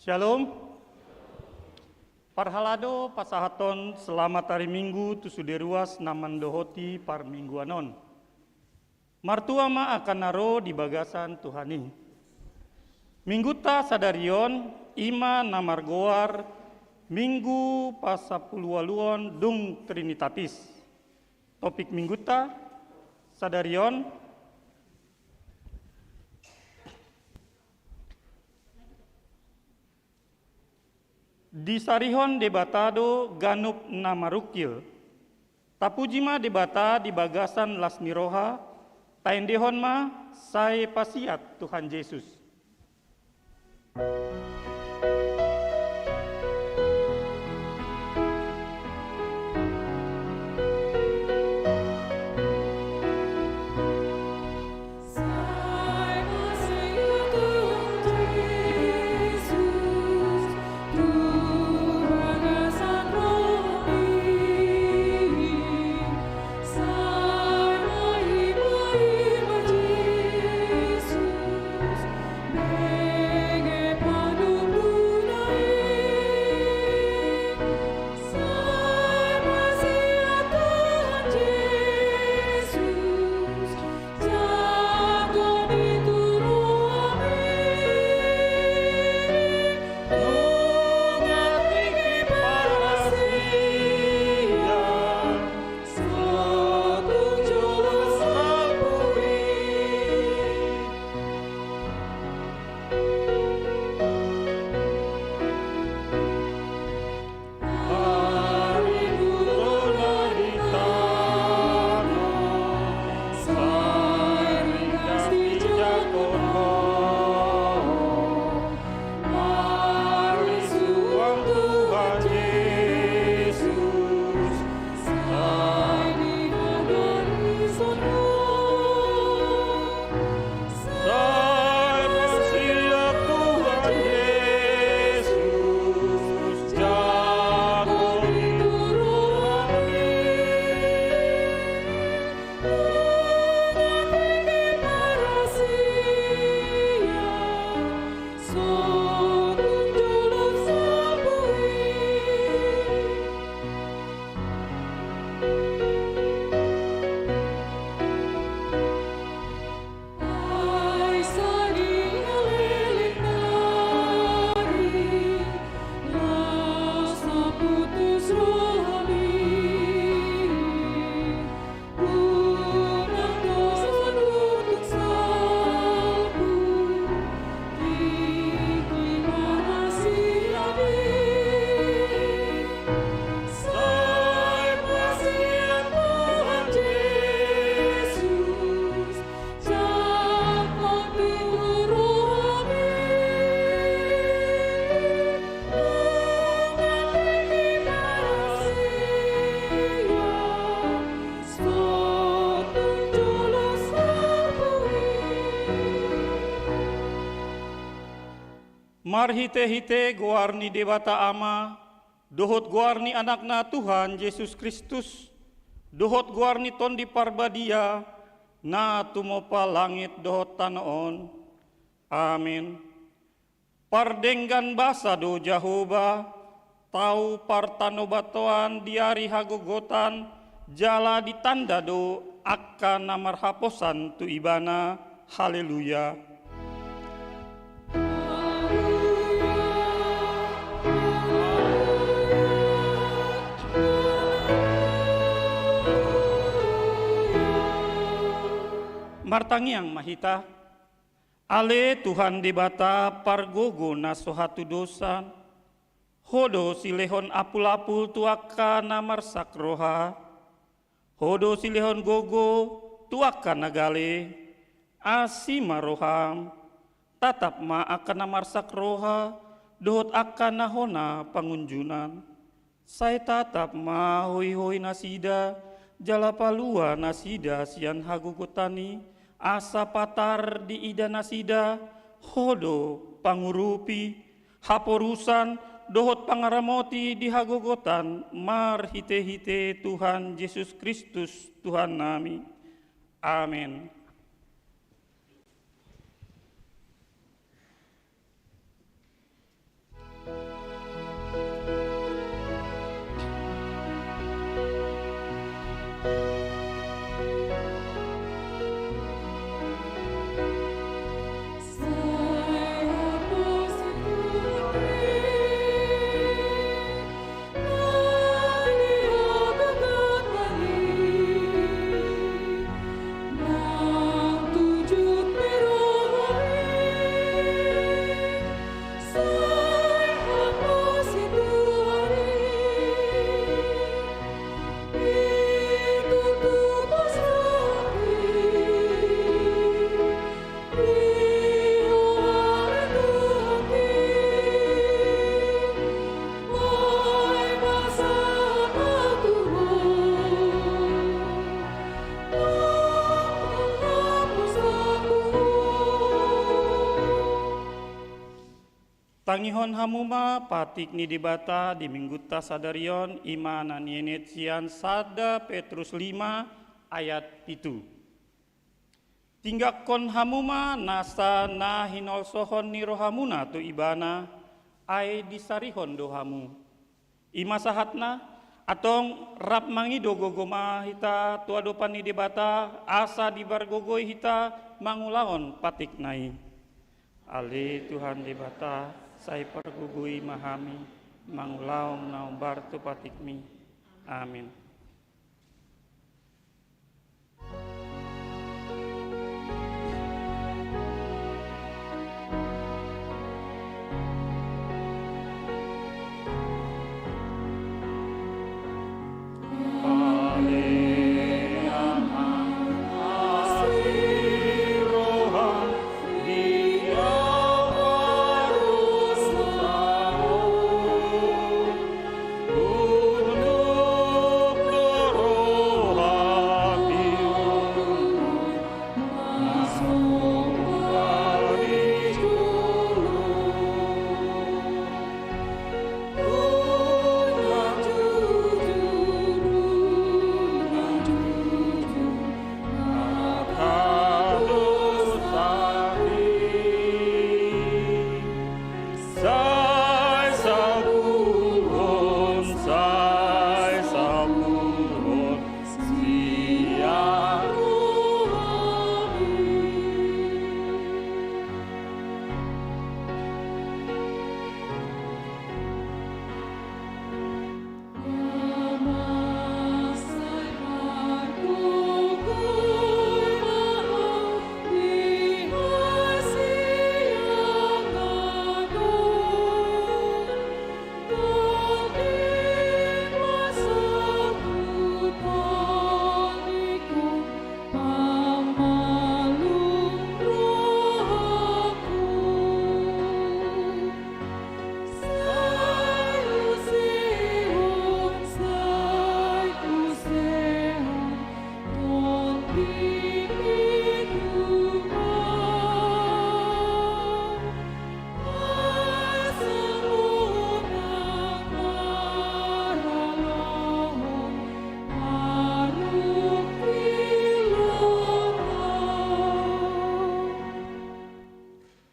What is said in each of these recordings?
Shalom. Parhalado pasahaton selamat hari Minggu tu suderuas naman dohoti par mingguanon. Martua ma akan naro di bagasan Tuhani. Mingguta sadarion ima namargoar Minggu pasapulualuon dung Trinitatis. Topik mingguta sadarion di sarihon debatado ganup namarukil. Tapujima debata di bagasan lasmiroha, taendehon ma sae pasiat Tuhan Yesus. Marhite-hite goarni dewata ama, dohot goarni anakna Tuhan Yesus Kristus, dohot goarni ton di parbadia, na tumopa langit dohot tanaon. Amin. Pardenggan basa do Jahoba, tau partanobatoan diari hagogotan, jala ditanda do akan namarhaposan tu ibana. Haleluya. Martangiang mahita, ale Tuhan debata pargogo na sohatu dosan, hodo silehon apul-apul tuaka namar sakroha, hodo silehon gogo tuaka nagale, asima roham, tatap ma akan namar sakroha, dohot akan nahona pangunjunan, saya tatap ma hoi-hoi nasida, jalapalua nasida sian hagugutani, asa patar di ida nasida, hodo pangurupi, haporusan, dohot pangaramoti di hagogotan, mar hite-hite Tuhan Yesus Kristus Tuhan nami. Amin. Tangihon hamuma patik ni dibata di mingguta sadarion imana nienet sian sada Petrus 5 ayat itu. Tinggakon hamuma nasa na hinol sohon ni rohamuna tu ibana ai disarihon dohamu. Ima sahatna atong rap mangido gogoma hita tuadopan ni dibata asa dibargogoi hita mangulahon patik nai. Ale Tuhan dibata sai pergugui mahami mangulaong naumbar tu patikmi. Amin.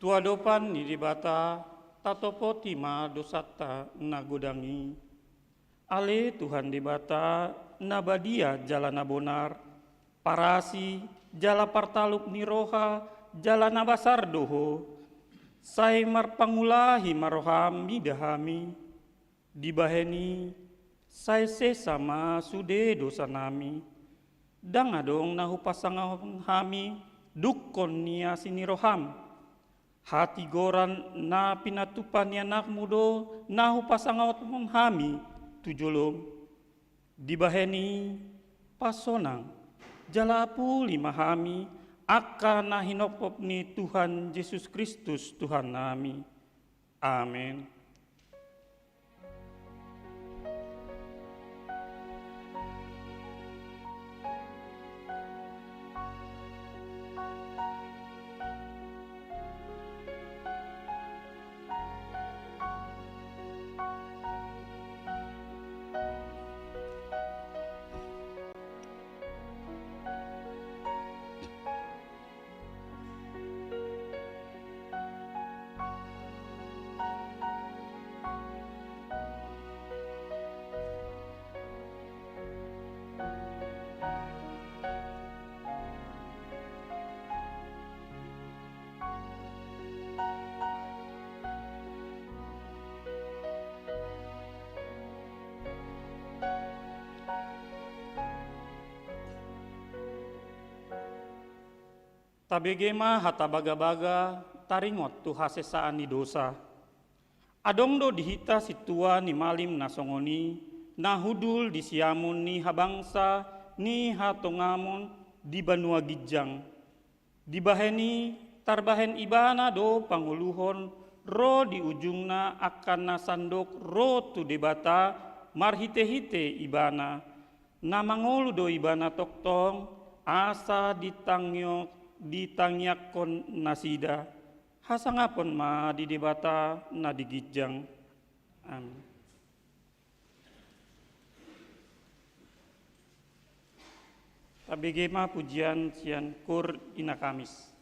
Tuadopan ni dibata tatopo tima dosata nagodangi. Ale Tuhan dibata nabadia jalana bonar, parasi jala partaluk ni roha jalana basar doho, sai marpangulahi maroham midahami, dibaheni sai sesama sude dosa nami, dangadong nahu pasangahon hami dukon nia sini roham. Hati goran na pinatupan ni anak mudo nahu pasangawat hami tujulum. Dibaheni pasonang jalapu lima hami akan na hinopop ni Tuhan Yesus Kristus Tuhan nami. Amin. Tabegema hata baga-baga taringot tu hasesaan ni dosa. Adongdo dihita situa ni malim nasongoni, nahudul di siamun ni habangsa ni hatongamon di banua gijang. Dibaheni tarbahen ibana do panguluhon ro di ujungna akan nasandok ro tu debata marhite-hite ibana. Namangolu do ibana toktong asa ditangyakon nasida Hasangapun ma di debata na digijang. Amin. Tabegema pujian sian kur ina Kamis.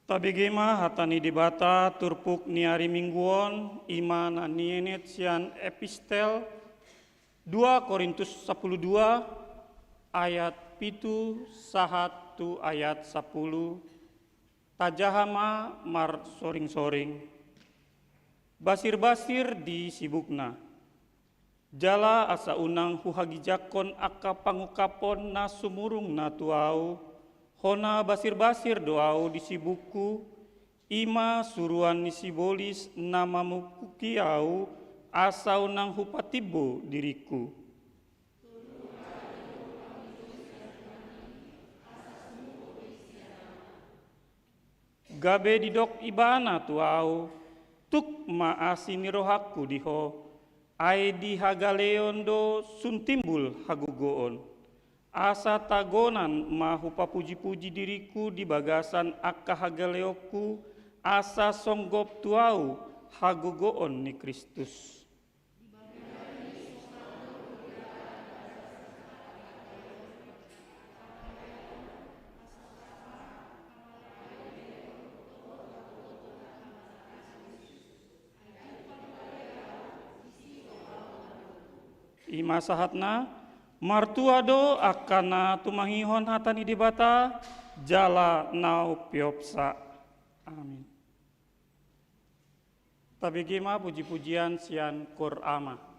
Tabegema hatani debata turpuk niari mingguon iman nienet sian epistel 2 Korintus 12 ayat pitu sahatu ayat 10 tajahama mar soring-soring basir-basir di sibukna jala asa unang huhagijakon aka pangukapon na sumurung na tuau hona basir-basir doau di sibuku ima suruan ni sibolis namamu kukiau asa unang hupatibo diriku gabe didok ibana tuau tuk maasi nirohaku diho ai di hagaleon do suntimbul hagugoon asa tagonan mahu papuji-puji diriku di bagasan akka hagaleoku asa songgop tuau hagugoon ni Kristus ima sahatna martuado akana tumahihon hatani debata jala nau piopsa amin. Tabegema puji-pujian sian Qur'ama.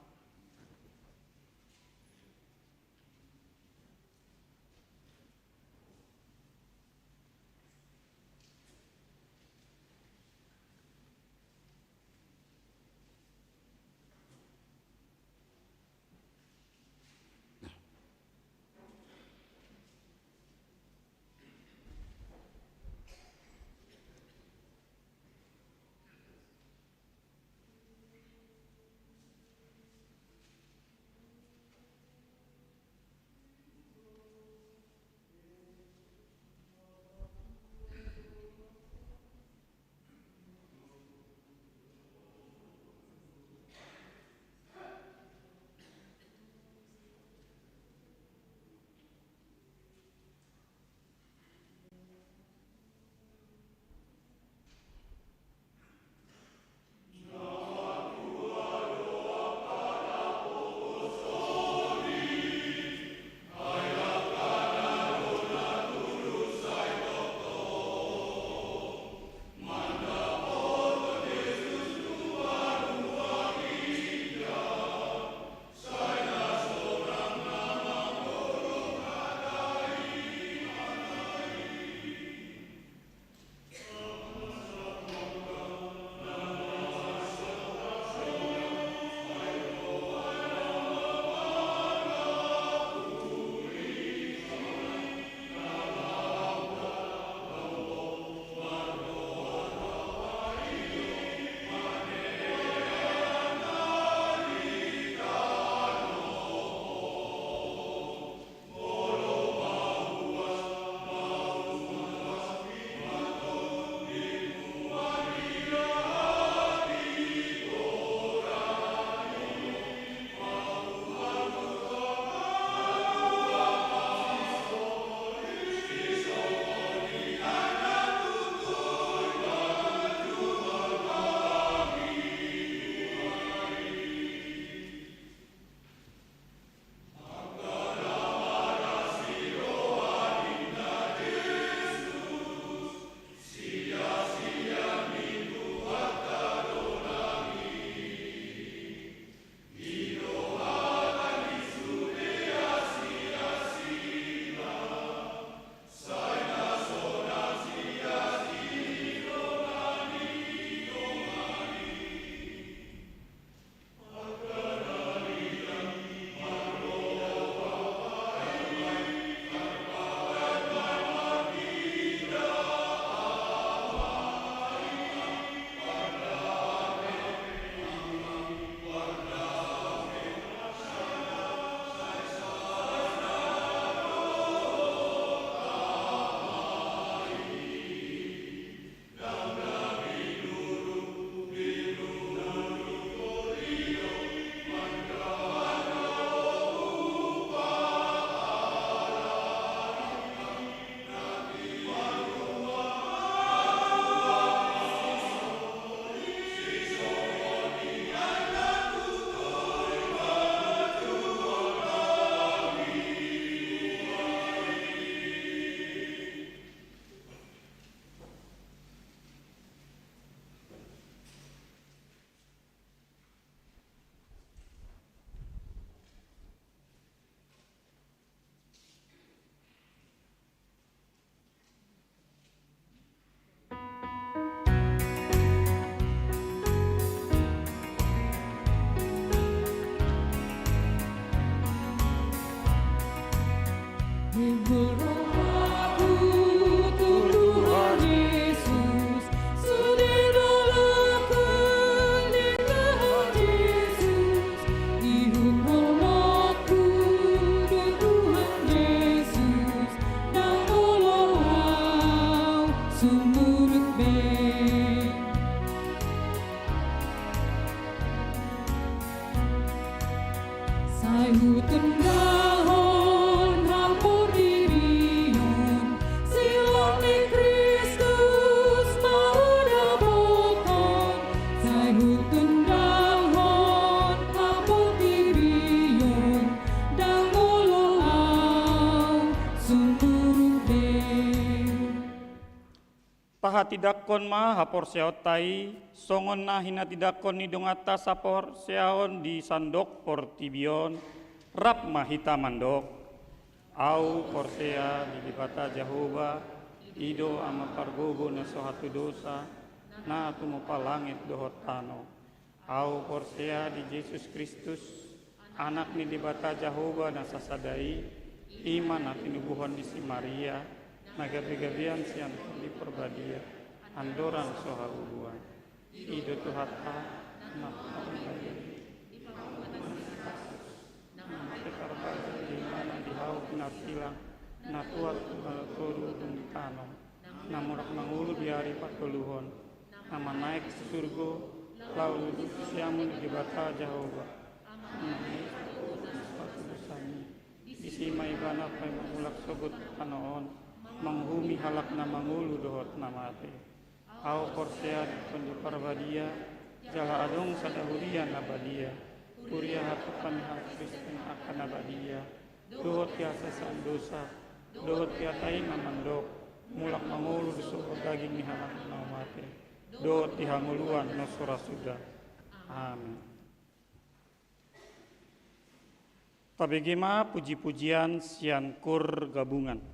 sumurut be sai hutun dahon hampur dirion silong ni Kristus mauda bokon sai hutun dahon hampur dirion dangolo au sumurut be Paha tidakon ma hapor seotai, songon na hina tidakon ni dongata sapor seaon di sandok por tibion, rap mahita mandok. Au porsea di dibata Jehovah, ido ama pargogo na sohatu dosa, na tumupa langit dohot tano. Au porsea di Yesus Kristus, anak ni dibata Jehovah na sasadai, iman na tinubuhon di si Maria, nagabi-gabian sian di perbadia andoran soha ubuan ido tuhata na di mana di hauk na silang na tuat toru tano na murak mangulu di hari patuluhon nama naik ke surga lalu siamun di bata Jehovah di sima ibana pai mengulak sobut kanoon menghumi halak na mangulu dohot namate au porsea di parvadia jala adong sadahuria nabadia kuria hatupan Kristen akan nabadia dohot tiasa sandosa dohot tiatai namandok mulak mangulu di surga daging ni halak namate dohot dihanguluan no surasuda amin. Tabegema puji-pujian sian kur gabungan.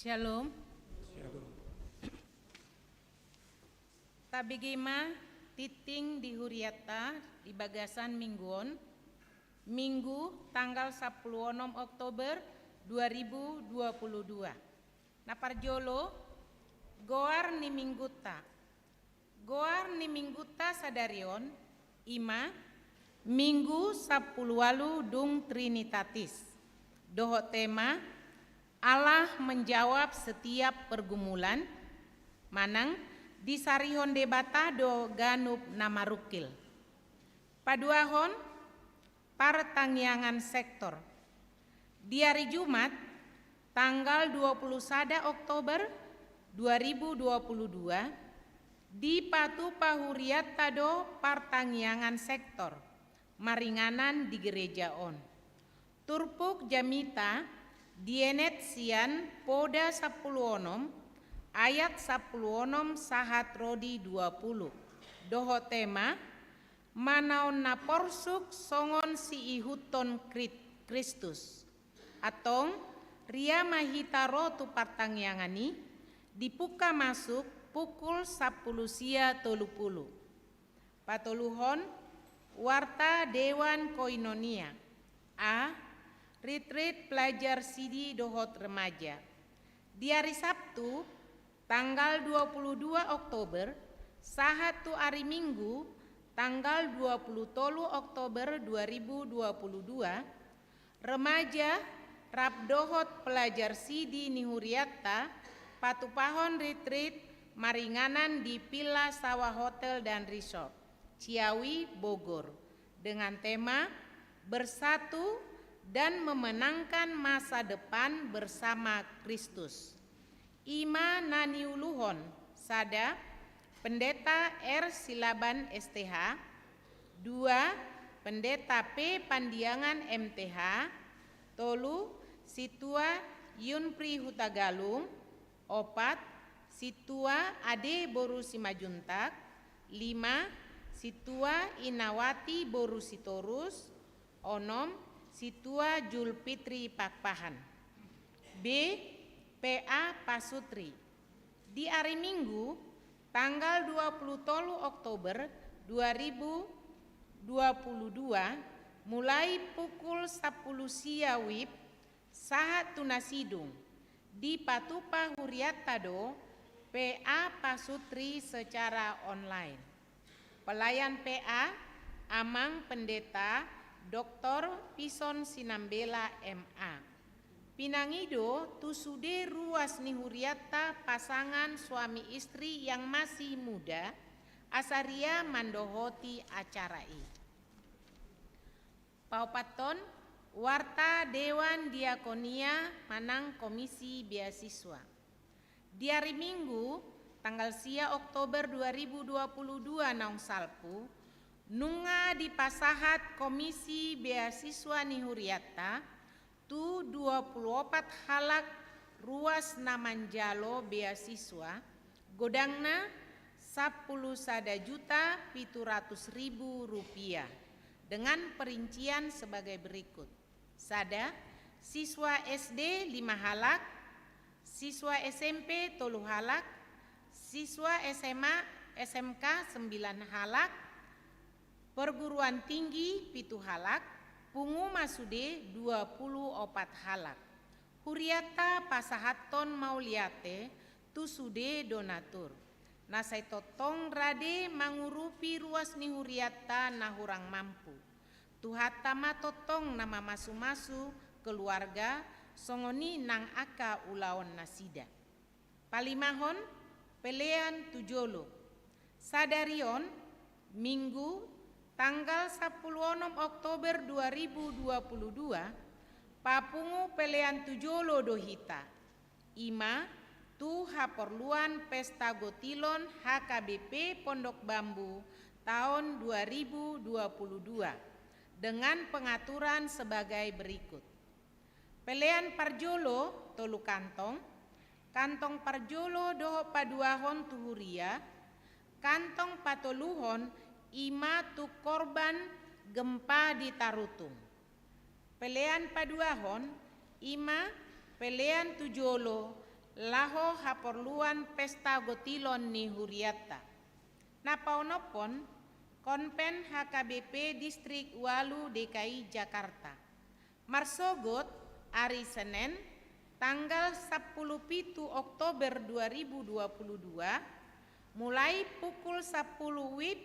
Shalom. Tabigima titing di Huriata di Bagasan Mingguon, Minggu tanggal 10 Oktober 2022. Naparjolo goar ni mingguta. Goar ni mingguta sadarion ima Minggu 10 walu dung Trinitatis. Doho tema Allah menjawab setiap pergumulan, manang disarihon debata do ganup namarukil. Paduahon partangyangan sektor. Di hari Jumat tanggal 21 Oktober 2022 di Patu Pahuriat tado partangyangan sektor maringanan di gereja on. Turpuk jamita dienet sian poda 10 onom ayat 10 onom sahat rodi 20. Doho tema manaon na porsuk songon si ihuton Kristus. Atong ria mahita rotu partangyangani dipuka masuk pukul 10 sia 30. Patoluhon warta Dewan Koinonia A. Retreat pelajar Sidi Dohot Remaja. Di hari Sabtu, tanggal 22 Oktober, sahatu hari Minggu, tanggal 23 Oktober 2022, remaja Rabdohot pelajar Sidi Nihuriata, Patupahon Retreat maringanan di Pila Sawah Hotel dan Resort, Ciawi, Bogor, dengan tema Bersatu dan memenangkan masa depan bersama Kristus. Ima Naniuluhon Sada Pendeta R. Silaban STH, 2. Pendeta P. Pandiangan MTH, Tolu Situa Yunpri Hutagalung, 4. Situa Ade Boru Simajuntak, 5. Situa Inawati Boru Sitorus, 6. Situa Julpitri Pakpahan. B. PA Pasutri. Di hari Minggu tanggal 23 Oktober 2022 mulai pukul 10 sia WIB sahat tunasidung di Patupa Huriatado PA Pasutri secara online. Pelayan PA Amang Pendeta Dr. Pison Sinambela MA. Pinangido tusude ruas nihuriata pasangan suami istri yang masih muda asaria mandohoti acarai. Paupaton warta Dewan Diakonia Manang Komisi Beasiswa. Di hari Minggu tanggal sia Oktober 2022 naung salpu nunga di pasahat Komisi Beasiswa Nihuriata tu 24 halak ruas namanjalo beasiswa godangna 10.700.000 rupiah dengan perincian sebagai berikut. Sada siswa SD 5 halak, siswa SMP 3 halak, siswa SMA SMK 9 halak, perguruan tinggi 7 halak, pungu masude 24 halak. Huriata pasahaton mauliate tusude donatur. Nasai totong rade mangurupi ruas ni huriata nahurang mampu. Tuhata matotong nama masu-masu keluarga songoni nang aka ulaon nasida. Palimahon pelean tujolo. Sadarion Minggu tanggal 10 Oktober 2022 papungu pelean tujolo dohita. Ima tu haperluan pesta gotilon HKBP Pondok Bambu tahun 2022 dengan pengaturan sebagai berikut. Pelean parjolo tolu kantong, kantong parjolo doho paduahon tuhuria, kantong patoluhon ima tu korban gempa di Tarutung. Pelean paduahon ima pelean tujolo laho haporluan pesta gotilon ni huriata. Napaonopon konpen HKBP Distrik Walu DKI Jakarta. Marsogot hari Senin tanggal 17 Oktober 2022 mulai pukul 10 WIB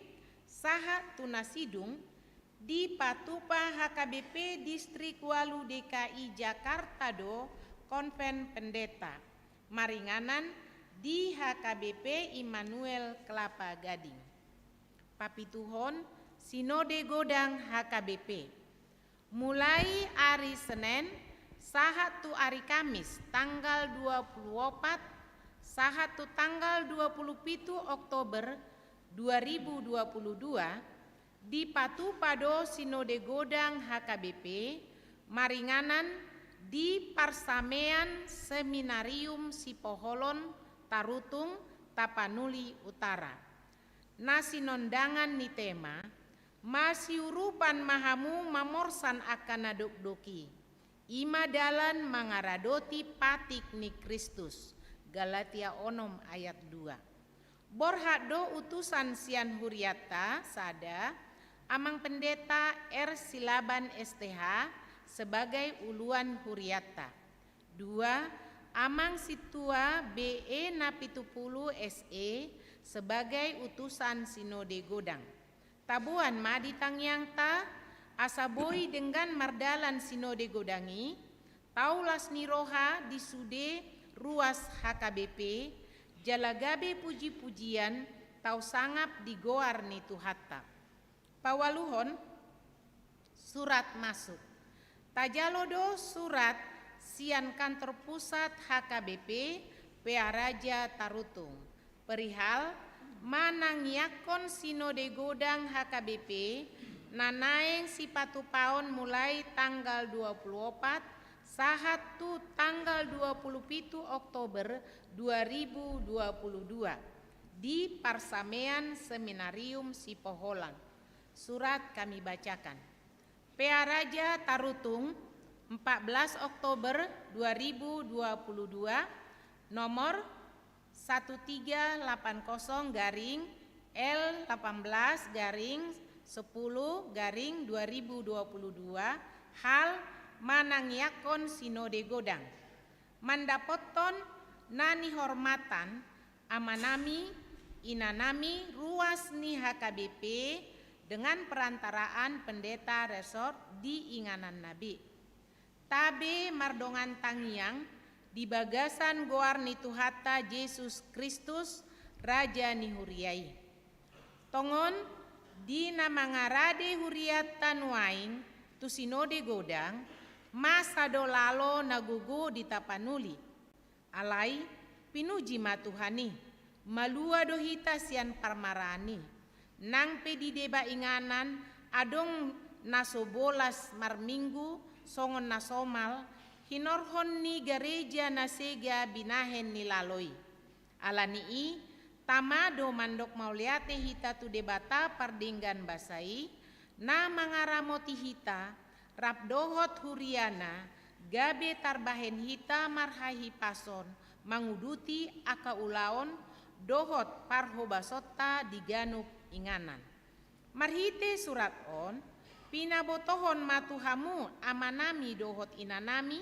saha tunasidung di Patupa HKBP Distrik Walu DKI Jakarta do konven pendeta maringanan di HKBP Immanuel Kelapa Gading. Papituhon Sinode Godang HKBP mulai hari Senin sahatu hari Kamis tanggal 24 sahatu tanggal 27 Oktober 2022 di Patupado Sinode Godang HKBP maringanan di Parsamean Seminarium Sipoholon Tarutung Tapanuli Utara. Nasinondangan ni tema masiurupan mahamu mamorsan akan nadokdoki ima dalan mangaradoti patik ni Kristus. Galatia 6 ayat 2. Borhado utusan sian huriata sada amang pendeta R. Silaban STH sebagai uluan huriata. 2. Amang situa BE Napitupulu SE sebagai utusan Sinode Godang. Tabuan Madi Tangyangta asaboi dengan mardalan Sinode Godangi taulas niroha di sude ruas HKBP jalagabe puji-pujian tau sangap digoar ni Tuhatta. Pawaluhon surat masuk. Tajalodo surat sian kantor pusat HKBP PA Raja Tarutung. Perihal manangyakon Sinode Godang HKBP nanaeng si patupaon mulai tanggal 24 sahatu tanggal 27 Oktober 2022 di Parsamean Seminarium Sipoholan. Surat kami bacakan. PA Raja Tarutung 14 Oktober 2022 nomor 1380 garing L18 garing 10 2022 hal manangyakon Sinode Godang. Mandapoton nani hormatan amanami inanami ruas ni HKBP dengan perantaraan pendeta resort di Inganan Nabi. Tabe mardongan tangiang di bagasan goar ni Tuhata Yesus Kristus Raja ni Huriai. Tongon di namangarade huriata nuaing tu Sinode Godang masa dolalo nagugu di Tapanuli. Alai pinuji matuhani malua dohita sian parmarani nang pedi deba inganan adong nasobolas marminggu songon nasomal hinorhon ni gereja nasega binahen ni laloi. Alani i tamado mandok mauliate hita tu debata pardinggan basai na mangaramoti hita rapdohot huriana gabe tarbahen hita marhahi pason manguduti aka ulaon dohot parhobasota diganup inganan. Marhite surat on pinabotohon matuhamu amanami dohot inanami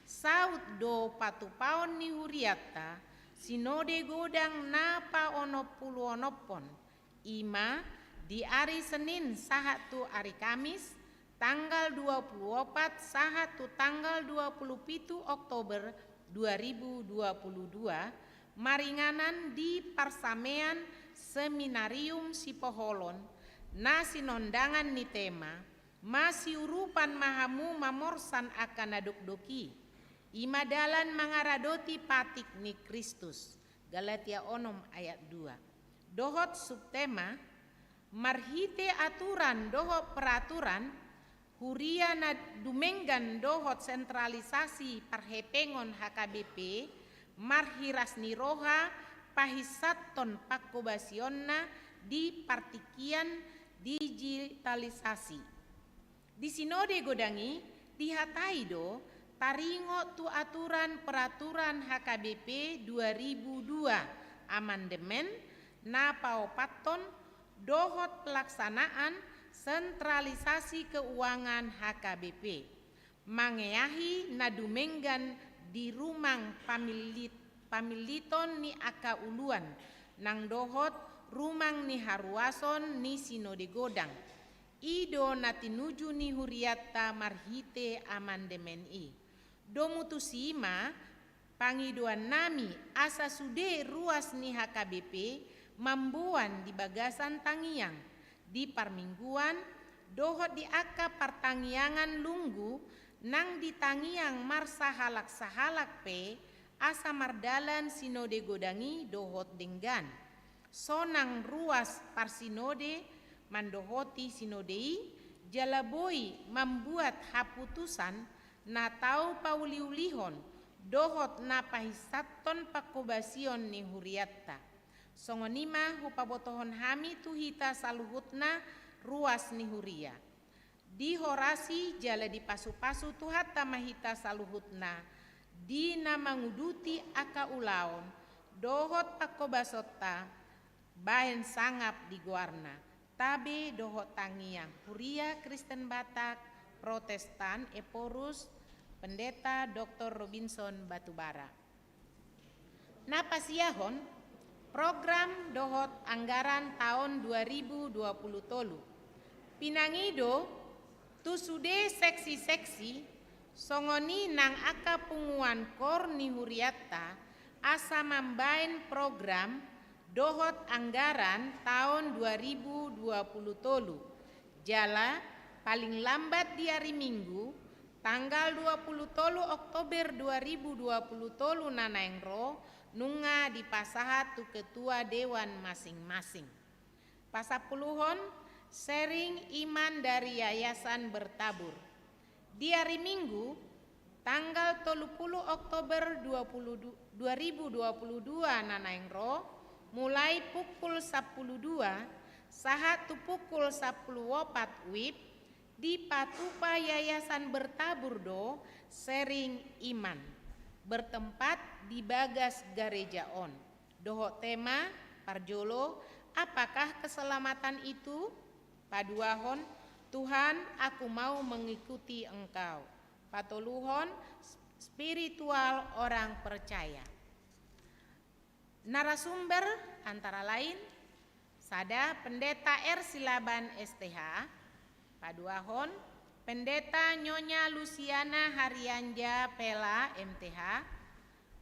saut do patupaon ni huriata Sinode Godang napa onopulu onopon ima di hari Senin sahatu hari Kamis tanggal 24 sahatu tanggal 27 Oktober 2022 maringanan di Parsamean Seminarium Sipoholon na sinondangan ni tema masiurupan mahamu mamorsan akan adukdoki imadalan mangaradoti patik ni Kristus. Galatia 6 ayat 2. Dohot subtema marhite aturan dohot peraturan huriana dumenggan dohot sentralisasi parhepengon HKBP marhiras niroha pahisaton pakobasionna di partikian digitalisasi. Di Sinode Godangi dihatai do taringo tu aturan peraturan HKBP 2002 amandemen na paopaton dohot pelaksanaan sentralisasi keuangan HKBP mangeahi na dumenggan di rumang pamiliton ni aka uluan nang dohot rumang ni haruason ni sinode godang ido na tinuju ni huriatta marhite amandemen i do mutusima pangiduan nami asa sude ruas ni HKBP mambuan di bagasan tangiang di parmingguan dohot di aka pertangiangan lunggu nang di tangiang marsa halak sahalak pe asa mardalan sinode godangi dohot denggan sonang ruas parsinode mandohoti sinodei jalaboi membuat haputusan na tau pauliulihon dohot na pahisaton pakobasion ni huriatta songonima hupabotohon hami tuhita saluhutna ruas ni huria di horasi jala di pasu-pasu tuhata mahita saluhutna di nama nguduti aka ulaon dohot pakobasota bahen sangap di guarna tabe dohot tangiang Huria Kristen Batak Protestan Eporus Pendeta Dr. Robinson Batubara. Napasiahon program dohot anggaran tahun 2020 tolu. Pinangido tu sude seksi-seksi songoni nang aka punguan kor ni huriatta asa mambain program dohot anggaran tahun 2020 tolu. Jala paling lambat di hari Minggu tanggal 20 tolu Oktober 2020 tolu nanaengro nunga di pasahat tu ketua dewan masing-masing. Pasapuluhon sharing iman dari yayasan bertabur. Di hari Minggu tanggal 30 Oktober 2022 nanaengro mulai pukul 12 sahat tu pukul 14 WIB di Patupa Yayasan Bertabur do sharing iman bertempat di Bagas Garejaon. Doho tema parjolo apakah keselamatan itu? Paduahon Tuhan aku mau mengikuti engkau. Patoluhon spiritual orang percaya. Narasumber antara lain Sada Pendeta R. Silaban STH, Paduahon Pendeta Nyonya Luciana Harianja Pela MTH,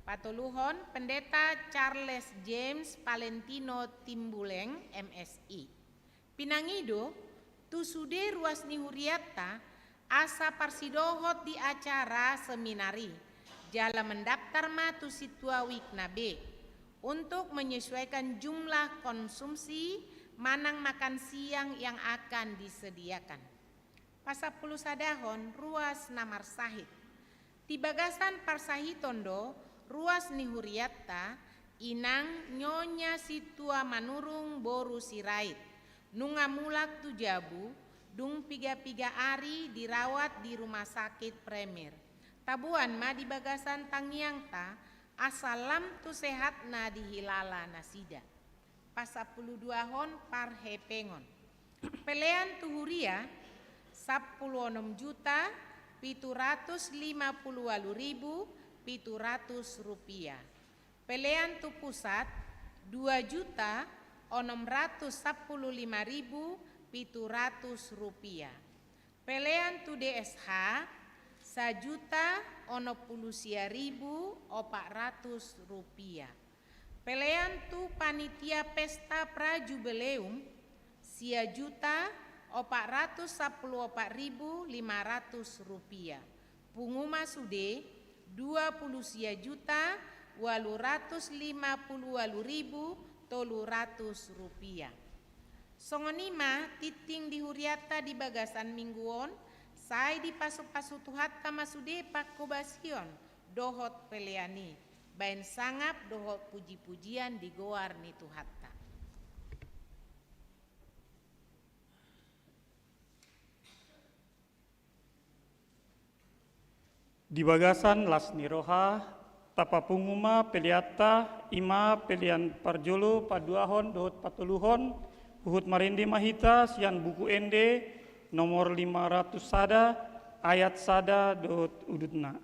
Patoluhon Pendeta Charles James Valentino Timbuleng MSI. Pinangido tu sude ruas ni huriatta asa parsidohot di acara seminari jala mendaftar matu situa wikna B untuk menyesuaikan jumlah konsumsi manang makan siang yang akan disediakan. Pasapulu sadahon ruas namar sahit. Di bagasan parsahitondo ruas ni huriatta inang nyonya situa manurung boru sirait. Nunga mulak tu jabu dung piga-piga ari dirawat di rumah sakit Premier. Tabuan ma di bagasan tangiang ta asalam tu sehat na dihilala nasida. Pasapulu duahon par hepengon. Pelean tu huria 16 juta 750.700 rupiah. Pelean tu pusat 2 juta 615.700 rupiah. Pelean tu DSH 1 juta 90.400 rupiah. Pelean tu panitia pesta prajubileum 1 juta 414.500 rupiah. Punguma sude 20 juta 850.300 rupiah. Songonima titing di huriatta di bagasan mingguon sai di pasu-pasu tuhat kamasude pakobasion dohot peleani bain sangap dohot puji-pujian di goar ni tuhatta. Di bagasan las niroha, tapa punguma peliata, ima pelian parjolo paduahon dohot patuluhon, uhut marindi mahita sian buku ende nomor 500 sada, ayat sada dohot udutna.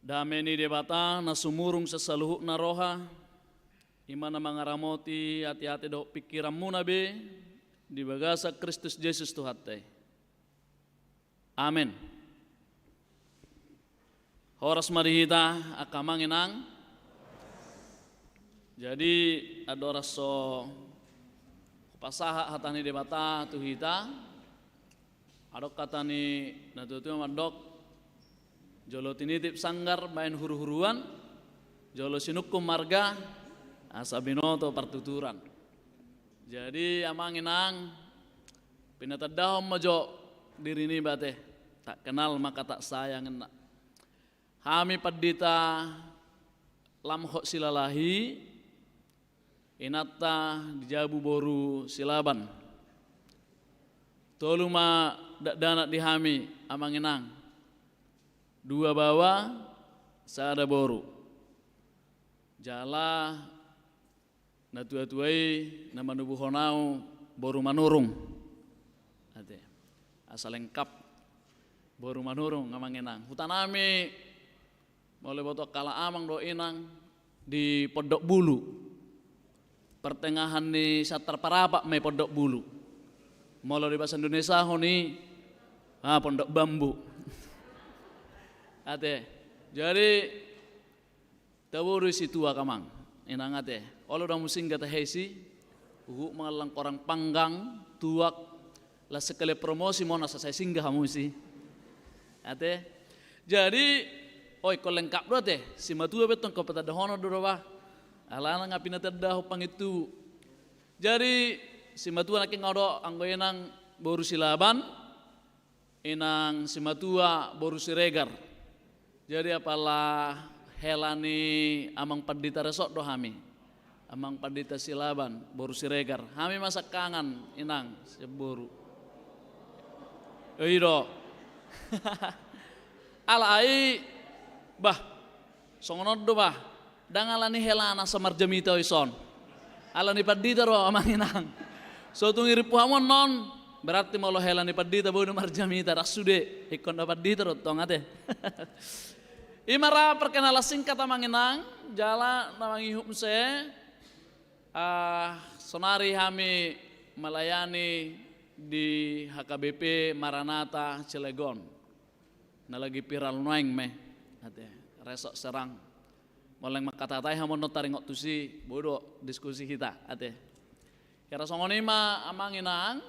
Dameni debata na sumurung sa saluhuk na roha, imana mangaramoti hati-hati do pikiranmu nabe, di bagasa Kristus Yesus Tuhan teh. Amin. Horas marihita akamang inang. Jadi ada raso pasaha hatani debata tuhita. Adok katani natutu madok. Jolo tinitip sanggar main huru-huruan. Jolo sinukum marga asabinoto partuturan. Jadi amang inang pinatadahom mojo diri ini bate tak kenal maka tak sayang enak. Hami padita lamhok silalahi inata dijabu boru silaban. Toluma dana dihami amang inang. Dua bawa sada boru. Jala natua-tuai nama nubuhonau boru manurung. Ate asal lengkap boru manurung amang inang. Hutanami mulai botok kala amang do inang di Pondok Bulu. Pertengahan di Satar Parapak me Pondok Bulu. Mulai di bahasa Indonesia honi Pondok Bambu. Ate jadi taburu situ akamang inang ate. Olo dah musing kata hesi malang korang panggang tuak lah sekali promosi mau nasa saya singgah musi. Ate jadi oi ko lengkap do teh si matua beton ko peta dahono do ba alana ngapina tadaho pang itu. Jadi si matua naki ngodo anggo enang boru silaban inang si matua boru siregar. Jadi apalah helani amang pandita resok do hami. Amang pandita silaban boru siregar. Hami masa kangen inang seboru. Eiro. Alai bah songonod do bah dangalani helana samar jamita ison. Alani pandita ro amang inang. So tungiripu hamon non berarti mau lo helani pandita bodo marjamita rasude ikon dapat dita ro tongate. Imara perkenalan singkat amang inang jala namang ihum se sonari hami melayani di HKBP Maranatha Cilegon. Na lagi viral noeng me ate resok serang moleng makatatai hamon notaringok tusi bodo diskusi kita ate. Kira songoni ma amang inang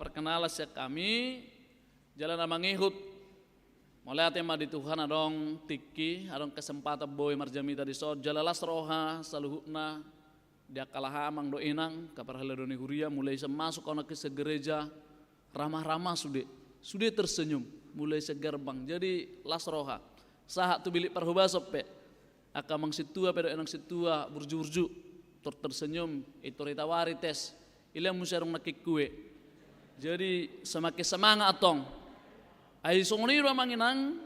perkenalan se kami jalan amang ihut mulai ate ma di Tuhan adong tiki adong kesempatan boy marjamita di sod jalalas roha saluhuna dia kalah amang do inang kaparhala doni huria mulai masuk ona ke segereja ramah-ramah sude tersenyum mulai segerbang jadi las roha sahat tu bilik parhuba sope akamang situa pedo enang situa burju-burju tersenyum itu ritawari tes ilang musarong nakikue jadi semakin semangat atong ai songoni ro manginang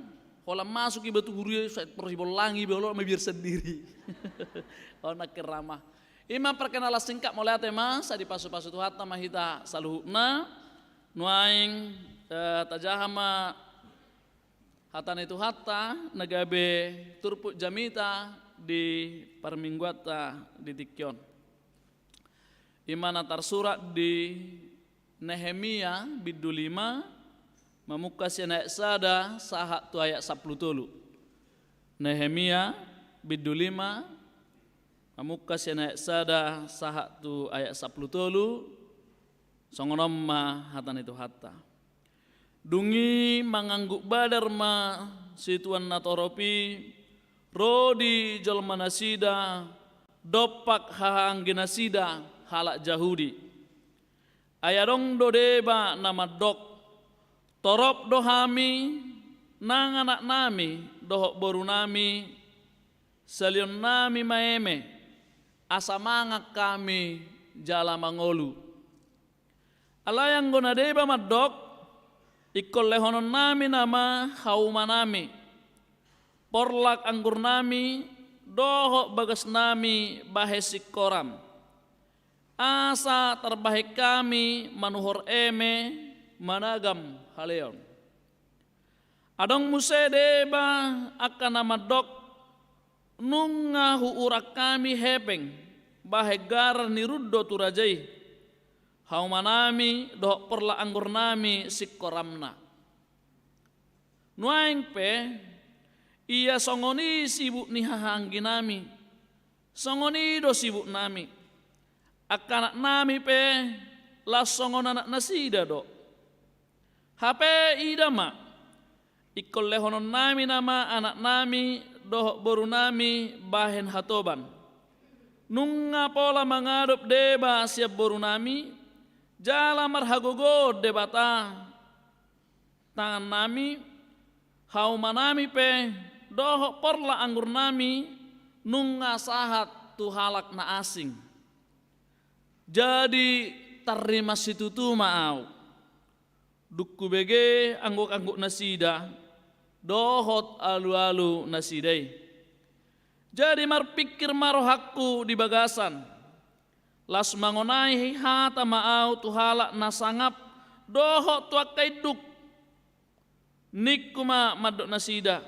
hola masuk i batu huria saya perhibolangi bolo mabir sendiri ona keramah ima perkenalan singkat mulai tema sa di pasu-pasu tuhata mahita saluhna nuaing tajahama hatan itu hatta nagabe turput jamita di parmingguata di Tikyon. Imana tarsurat di Nehemia bidu 5 memuka ayat sada sahat tu ayat 10 tolu. Nehemia bidu 5 memuka ayat sada sahat tu ayat 10 tolu. Songonom ma hatan itu hatta. Dungi mangangguk badar ma situan natoropi rodi jolmanasida dopak hahanggina sida halak jahudi ayadong dodeba nama dok torop dohami nang anak nami dohok boru nami salion nami maeme asamangak kami jala mangolu alayang gona deba madok ikol lehonon nami nama hauma nami porlak anggur nami dohok bagas nami bahesik koram asa terbaik kami manuhor eme managam haleon adong muse deba akan nama dok nungahu urak kami hepeng bahegar niruddo turajai haumanami dohok perla anggur nami sikoramna Nuaing pe iya songoni sibuk ni hahanggi nami. Songoni do sibuk nami. Akanak nami pe las songon anak nasida do. Hape ida ma. Ikol lehonon nami nama anak nami doh boru nami bahen hatoban. Nunga pola mengadop deba siap boru nami. Jala marhagogo debata. Tangan nami hauma nami pe doh porla anggur nami nunga sahat tu halak na asing. Jadi tarima situ tu maau. Dukku bege angguk-angguk nasida dohot alu-alu nasidai. Jadi marpikir marohakku di bagasan. Las mangonai hata maau tu halak nasangap dohot tuakai duk. Nikuma madok nasida.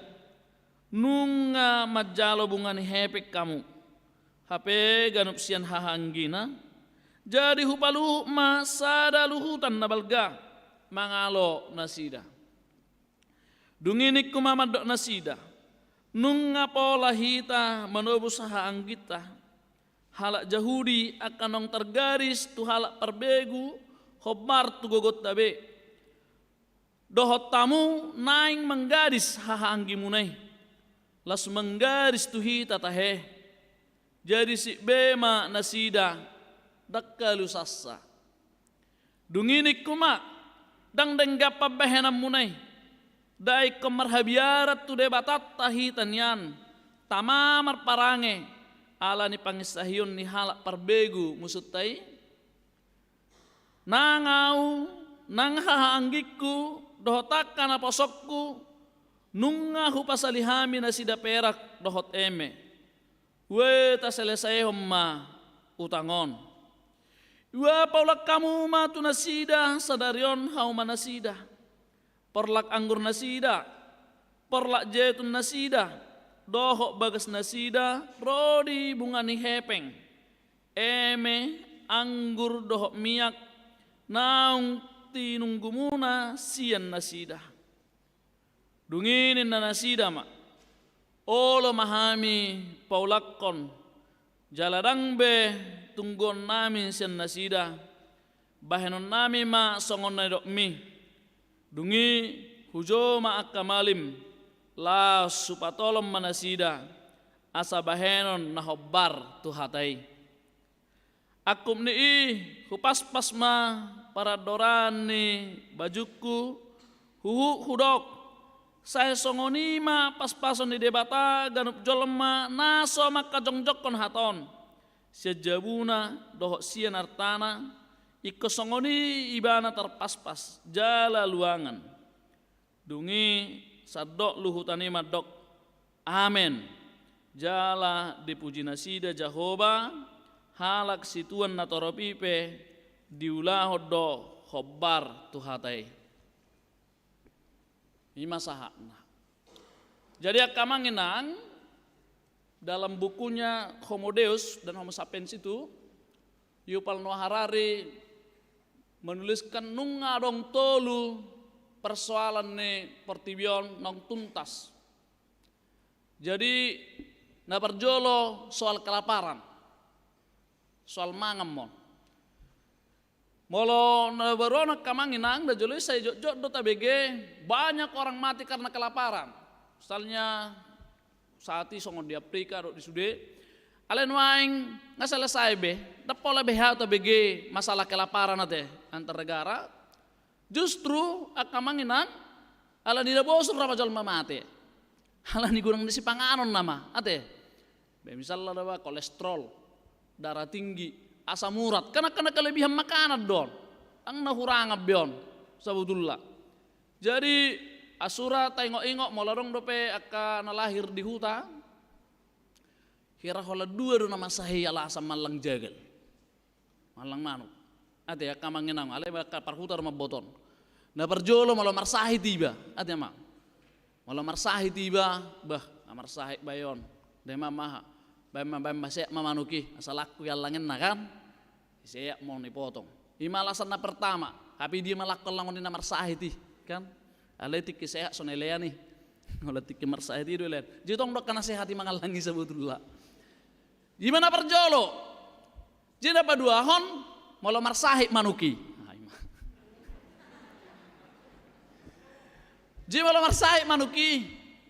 Nunga majalo bungani hepek kamu. Hape ganup sian hahanggina. Jadi hupalu masada luhutan nabalga mangalo nasida. Dunginik kumamadok nasida. Nunga pola hita menobus haanggita. Halak jahudi akan nong tergaris tu halak perbegu hobar tu gogot tabe. Dohot tamu naing menggaris haanggi munai. Las menggaris tu hita tahe. Jadi si bema nasida dakkalu sassa. Dunginik kuma dang denggapa behenam munai. Dai kemarhabiarat tu debatat tahitan yan. Tamamar parange ala ni pangisahiyon ni halak parbegu musutai. Nangau nang haanggiku dohotakan aposokku nunga hupasalihami nasida perak dohot eme. We ta selesai homma utangon. Wa paulak kamu matu nasida sadarion hauma nasida. Perlak anggur nasida. Perlak jetun nasida. Dohok bagas nasida. Rodi bungani hepeng. Eme anggur dohok miyak. Naung tinunggumuna sian nasida. Dunginin na nasida ma. Olo mahami paulakkon. Jaladang be tunggon namin sian nasida. Bahenon nami ma songon na dok mi. Dungi hujo ma akamalim. La supatolom manasida. Asa bahenon na hobbar tuhatai. Akum ni hupaspas ma para dorani bajuku hudok. Saya songoni ma pas-pason di debata ganup jolma naso maka jongjokon haton. Sejabuna dohok sian artana iko songoni ibana terpas-pas jala luangan. Dungi sadok luhutani madok. Amen. Jala dipuji nasida Jahoba halak situan natoropipe diulahodo hobbar tuhatai. Ima sahakna. Jadi akamanginang dalam bukunya Homo Deus dan Homo Sapiens itu Yuval Noah Harari menuliskan nunga dong tolu persoalan ne pertibion nong tuntas. Jadi na perjolo soal kelaparan. Soal mangamon. Molo na barona kamanginang da jolo saya jok do tabege banyak orang mati karena kelaparan. Misalnya saat ini songon di Afrika do di Sude. Alen waing nggak selesai be. Dapola beha tabege masalah kelaparan ate antar negara. Justru akamanginang ala di bosur rapa jalma mati. Ala ni gurang di sipanganon nama ate. Be misalnya ada kolesterol, darah tinggi. Asam urat, karena kelebihan makanan don, ang nahurangap yon, sabudullah. Jadi asura tengok-ingok molarong dope aka nalahir di huta, kira hola dua do nama sahih ala asam malang jagal, malang manuk. Ate aka manginang, ale baka parhutar maboton. Na perjolo malah marsahi tiba, ate ma, malah marsahi tiba, bah marsahi bayon, dema maha. Bam masek mamanuki asal aku yang langin kan saya mau dipotong. Ima alasan na pertama, tapi dia malakol langon di namar sahiti kan. Ale tiki sehat sonelea nih. Olah tiki mersah itu lihat. Jadi tong dok kana sehati mangalangi sebetulnya. Gimana perjolo? Jadi apa dua hon molo marsahi manuki. Jadi molo marsahi manuki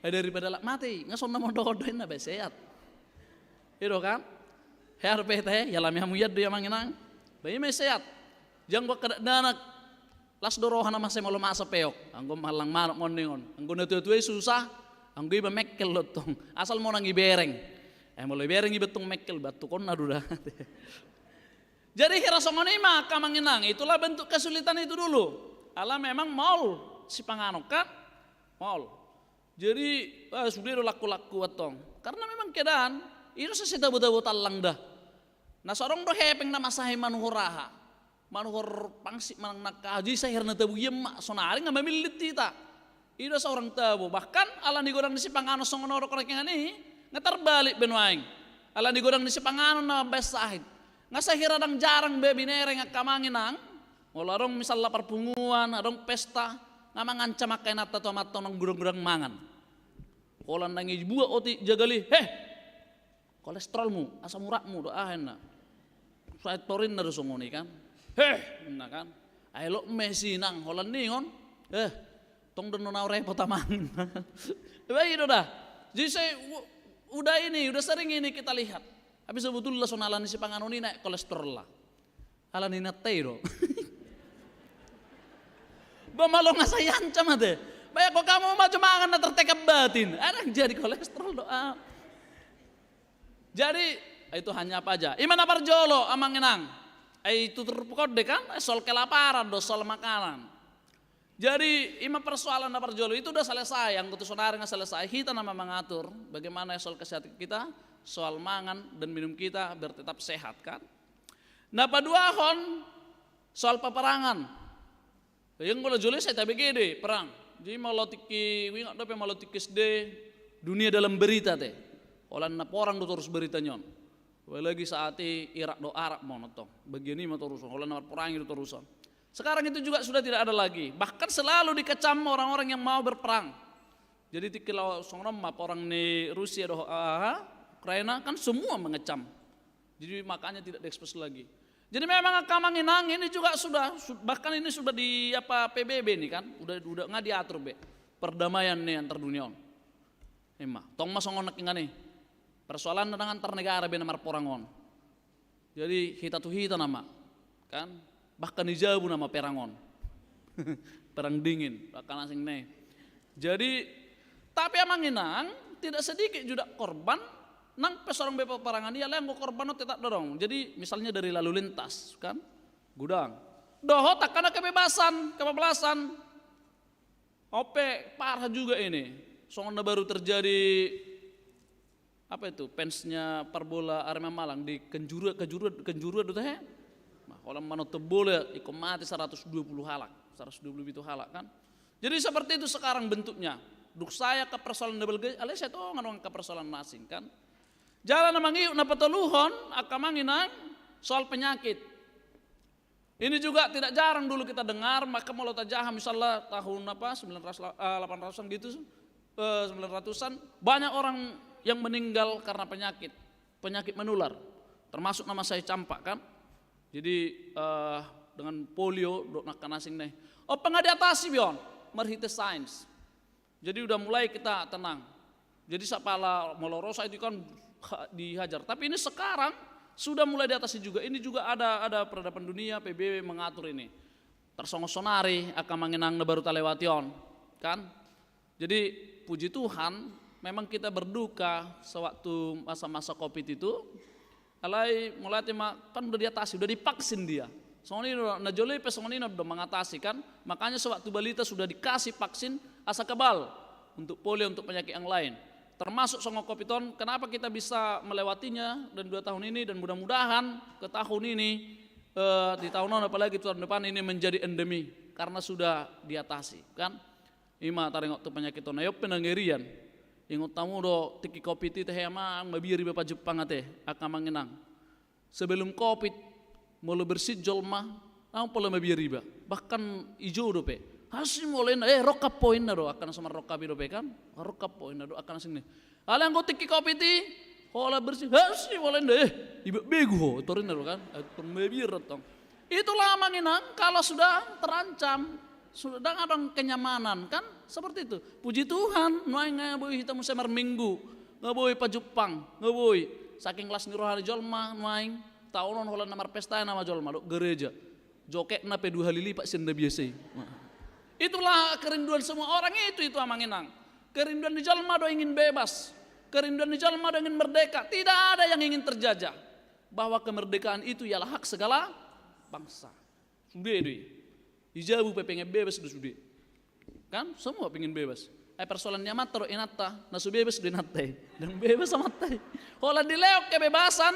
daripada lak mati ngason namo dodoin na sehat. Itu kan? Herpe teh ya lamia muyad dia manginang. Bayi me sehat. Jang gua kedanak las dorohan nama saya malu masa peok, anggo malang marok ngoningon, anggo natutuai susah, anggo iba mekkel lotong, asal mau nangi bereng, malu bereng iba tung mekkel batu kon naduda. Jadi hirasongoni mah kamanginang, itulah bentuk kesulitan itu dulu. Ala memang maul si panganok kan, maul. Jadi sudah laku-laku atong, karena memang keadaan itu sesita buta-buta talang dah. Nah seorang doh hepeng nama sahe manuhuraha. Manuhor pangsi manang nakaji saya herna tabu yemak sonari nggak memilih tita. Ida seorang tabu bahkan ala digodang di si pangano songono rok yang ini nggak terbalik benuaing. Ala digodang di si pangano na besahid. Nggak saya radang jarang bebi nereng kamangin nang. Walarong misal lapar punguan, adong pesta nggak mangancam makai nata tomato nang gudang-gudang mangan. Kolan nangi buah oti jagali, kolesterolmu, asam uratmu doahin na. Saya torin na rusongoni kan. Nah kan, ayo Messi nang Holland ningon, tong dono nau repot amangin. Baik dah. Jadi saya udah sering ini kita lihat. Habis sebetulnya sonalan si panganoni naik kolesterol lah. Alan ini tero. Bamalong saya ancam ade. Baik kok kamu maju mangan na tertekap batin. Ada jadi kolesterol doa. Jadi itu hanya apa aja. Iman apa jolo amanginang. Itu terpukode kan, soal kelaparan, soal makanan. Jadi ima persoalan dapar jolo itu udah selesai, yang ketusonari nggak selesai. Kita nama mengatur bagaimana soal kesehatan kita, soal mangan dan minum kita biar tetap sehat kan. Napa dua hon soal peperangan. Yang kalau jolo saya tak begede perang. Jadi malah tiki, wingat dope malah tikis de dunia dalam berita teh. Olan napa orang tuh terus berita nyon. Lagi saat Irak do Arab mau nonton, bagian ini mau terusan, kalau nomor perang itu terusan. Sekarang itu juga sudah tidak ada lagi, bahkan selalu dikecam orang-orang yang mau berperang. Jadi kalau songram orang di Rusia do Ukraina kan semua mengecam, jadi makanya tidak diekspos lagi. Jadi memang kamanginang ini juga sudah, bahkan ini sudah di apa PBB nih kan, udah nggak diatur be, perdamaian nih antar dunia. Emang, tong masongonak nih. Persoalan dengan antar negara benar porangon. Jadi kita nama kan bahkan dijauh nama perangon. Perang dingin bahkan asing nih. Jadi tapi amanginang tidak sedikit juga korban nang pesorong peperangan dia yang korban tetap dorong. Jadi misalnya dari lalu lintas kan gudang. Doho tak karena kebebasan. Ope parah juga ini. Soalnya baru terjadi apa itu pensnya Parbola Arema Malang di Kenjuru itu teh. Nah, kalau mana tebol ikut mati 120 halak, 120 itu halak kan. Jadi seperti itu sekarang bentuknya. Duk saya ke persoalan double gay, alias saya tuh nganong ke persoalan asing kan. Jalan namang iu napa teluhon akamanginang soal penyakit. Ini juga tidak jarang dulu kita dengar maka mau tajah misalnya tahun apa 800-an gitu 900-an banyak orang yang meninggal karena penyakit menular, termasuk nama saya campak kan. Jadi dengan polio dok nakan asing nih. Oh pengen diatasi bion, merhite sains. Jadi udah mulai kita tenang. Jadi sapala molorosa itu kan dihajar. Tapi ini sekarang sudah mulai diatasi juga. Ini juga ada peradaban dunia PBB mengatur ini. Tersongosonari akan mengenang baru talewation kan. Jadi puji Tuhan. Memang kita berduka sewaktu masa-masa Covid itu, alai mulai kan udah diatasi, udah divaksin dia. Soalnya najoleh pesongan ini udah mengatasi kan, makanya sewaktu balita sudah dikasih vaksin asa kebal untuk polio untuk penyakit yang lain. Termasuk songo Covidon, kenapa kita bisa melewatinya dan 2 tahun ini dan mudah-mudahan ke tahun ini di tahun apalagi tahun depan ini menjadi endemi karena sudah diatasi kan. Ima taringok tu penyakit tonayop penangerian. Ingot tamu do tiki Covid itu emang mabiri bapak Jepang ate akan mengenang. Sebelum Covid mulu bersih jolma, ang pula mabiri ba. Bahkan ijo do pe. Hasim mulai roka poin na do akan sama roka bido kan, roka poin na do akan sini. Alang go tiki kopi ti, hola bersih hasim mulai iba bego torin na do kan, permebir tong. Itulah manginang kalau sudah terancam, sudah ada kenyamanan kan seperti itu. Puji Tuhan, nuai ngaboy kita musemar minggu, ngaboy pajupang, ngaboy saking kelas nirohani jolma, nuai tahunan holan namar pesta nama jolma do gereja, joket na pe 2 kali lipat senda biasa. Itulah kerinduan semua orang itu amanginang. Kerinduan di jalma do ingin bebas. Kerinduan di jalma do ingin merdeka. Tidak ada yang ingin terjajah. Bahwa kemerdekaan itu ialah hak segala bangsa. Sudah itu. Ijabu pengen bebas sudah. Kan semua pengen bebas. Persoalannya mata do inata, nasu bebas do inatai. Dan bebas sama tai. Kalau dileok kebebasan,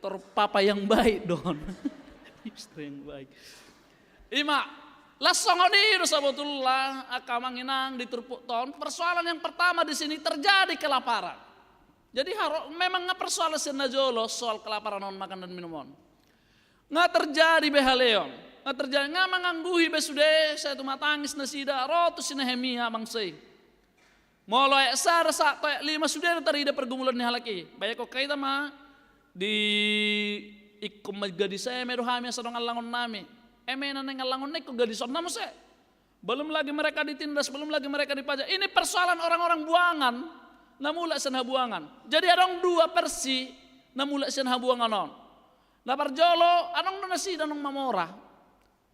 terpapa yang baik don. Istri yang baik. Ima lasongoni sabotullah akamanginang diturpuk ton. Persoalan yang pertama di sini terjadi kelaparan. Jadi memang persoalan senajolo soal kelaparan non makan dan minuman. Nggak terjadi behaleon. Nggak terjadi nggak mengangguhi besude saya tu matangis nasida rotu sinehemia mangsai. Molo sar sak to 5 sudah terida pergumulan ni halaki. Bayak kok kaita mah di ikum magadi saya meruhami sadong alangon nami. Emenan yang ngalangon neko gadison namun saya. Belum lagi mereka ditindas, belum lagi mereka dipajak. Ini persoalan orang-orang buangan, namula senha buangan. Jadi ada 2 versi, namula senha buangan on. Lapar jolo, anong nasi dan mamora.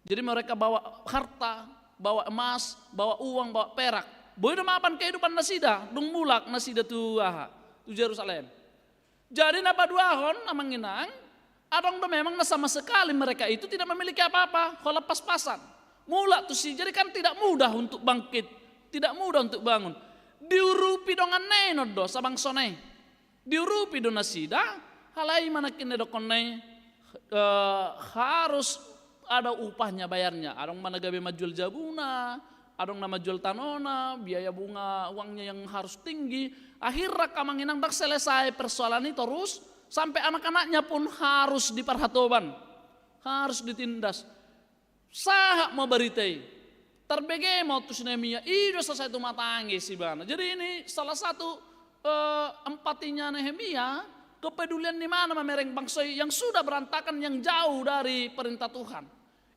Jadi mereka bawa harta, bawa emas, bawa uang, bawa perak. Boy mapan kehidupan nasida, dung mulak nasida tu Jerusalem. Jadi napa 2 hon amanginang. Adong memang sama sekali mereka itu tidak memiliki apa-apa, kalau pas-pasan. Mula tuh sih, jadi kan tidak mudah untuk bangkit, tidak mudah untuk bangun. Diurupi dongan neno do sabang sone, diurupi do nasida, halai mana kini do kone harus ada upahnya bayarnya. Adong mana gabe majual jabuna, adong nama jual tanona, biaya bunga uangnya yang harus tinggi. Akhirnya kamanginang dak selesai persoalan ini terus. Sampai anak-anaknya pun harus diperhatoban, harus ditindas. Sahak mau beritai, terbege mau tu sinemia, itu selesai tu matangi si bana. Jadi ini salah satu empatinya Nehemia, kepedulian di mana memereng bangsa yang sudah berantakan, yang jauh dari perintah Tuhan.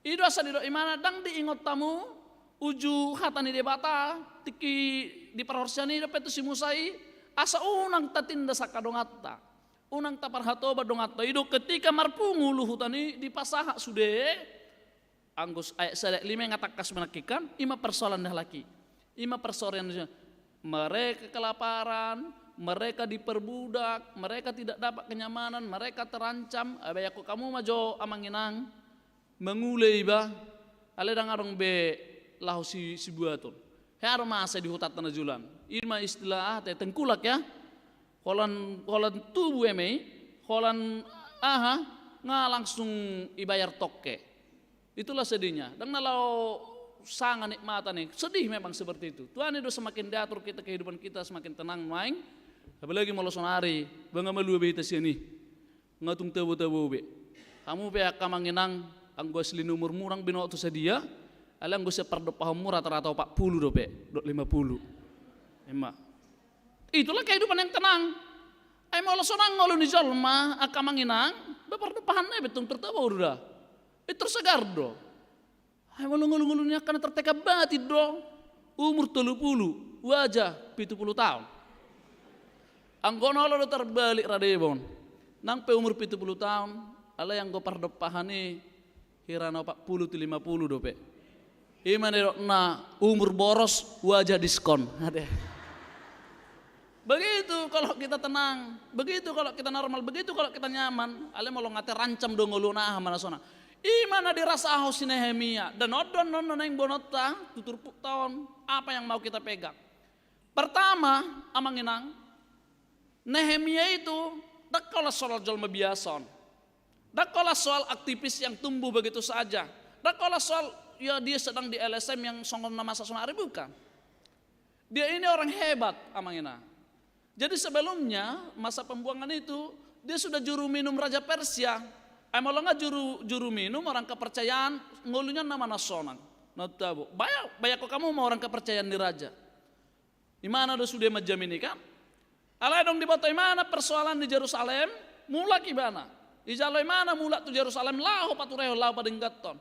Itu asal di mana dang diingot tamu, uju hatani debata, tiki di perhorsiani dapat tu si Musai, asa unang tatindas sakadongata. Unang tapar hatoba dong atau itu ketika marpungu luhutani di pasaha sude anggus ayat sadek 5 yang ngatakas menakikan 5 persoalan dah laki 5 persoalan mereka kelaparan, mereka diperbudak, mereka tidak dapat kenyamanan, mereka terancam. Abayaku kamu majo amanginang mengulai ba aledang arong be lahu si buaton he arong masa di hutat tanah julan irma istilah tengkulak ya. Holan tubuh emei, holan nggak langsung ibayar toke. Itulah sedihnya. Dan kalau sangat nikmatan nih, sedih memang seperti itu. Tuhan itu semakin diatur kita kehidupan kita semakin tenang main. Apalagi malu sonari, bangga malu be sini, ngatung tebu be. Kamu be kamanginang, anggo selin umur murang bino tu sedia, alang anggo seperdopah umur rata-rata 40 dope, 50. Emak. Itulah kehidupan yang tenang. Ay mau sonang ngolu ni jalma akamanginang, beperdepahan betung tertawa udah. Itu segar do. Ay mau ngolu-ngolunya karena terteka batin do. Umur 30, wajah 70 tahun. Anggono lo terbalik radebon. Nang pe umur 70 tahun, ala yang go pardepahani hirana 40 til 50 do pe. Imane na umur boros wajah diskon. Begitu kalau kita tenang, begitu kalau kita normal, begitu kalau kita nyaman. Ale mau ngate rancam dong nguluna mana sona. Imana dirasa ahos Nehemia dan odon non yang bonota tutur tahun apa yang mau kita pegang. Pertama amanginang Nehemia itu dak kalau soal jalma biason, dak kalau soal aktivis yang tumbuh begitu saja, dak kalau soal ya dia sedang di LSM yang songong nama sasonari bukan. Dia ini orang hebat amanginang. Jadi sebelumnya masa pembuangan itu dia sudah juru minum Raja Persia. Emolonga juru minum orang kepercayaan ngulunya nama nasional. Notabo. Banyak kok kamu mau orang kepercayaan di raja. Imana do sudah majam ini kan? Alai dong di bawah imana persoalan di Yerusalem, mula kibana. Ijalo imana mula tu Yerusalem lahu patureho lahu padenggaton.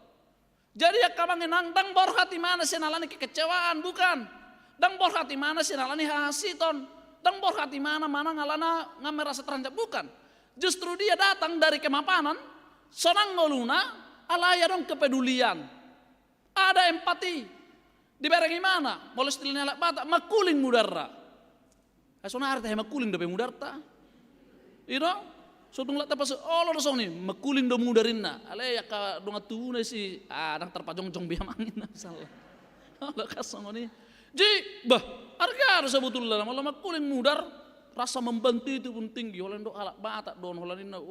Jadi ya kamangin dang bor hati mana sinalani kekecewaan bukan. Dang bor hati mana sinalani hasiton. Dang bor hati mana ngalana merasa terancam bukan. Justru dia datang dari kemapanan, sonang ngoluna, alaya dong kepedulian. Ada empati. Dibareng mana? Moles tilnya lak bata, makuling mudarra. Sona arti makuling dape mudarta. Ino, sodung lak tapas Allah dosong ni, makuling do mudarinna. Ale ya ka donga tuna si, adang terpajong-jong biamangin salah. Allah kasong ni. Ji, bah, harga harus sebetulnya malah makuling mudar, rasa membantu itu pun tinggi. Holan do alak bata don holanina,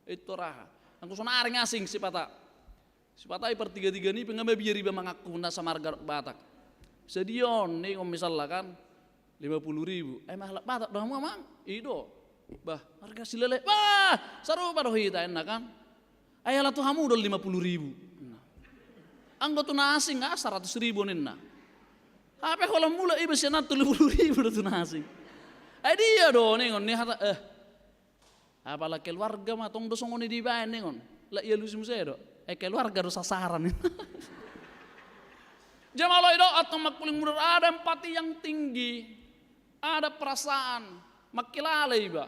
itu raha. Angku sona aring asing si pata. Sipatai per tiga-tiga ini pengambil biar riba mengaku nasa marga Batak. Sedion nih om misalnya kan 50.000. Malah Batak dah mamang ido. Bah harga silele. Bah seru pada hita enak kan. Ayalah tuh kamu udah 50.000. Anggo tuh nasi nggak 100.000 nina. Apa kalau mulai ibu senat tuh 50.000 udah tuh nasi. Dia do nih on nih hata apalah keluarga mah tong dosong oni di bayan nih on. Lah iya lusim saya do. Keluarga dosa sasaran. Jamalah itu atau makuling muda ada empati yang tinggi, ada perasaan, makilalai ba.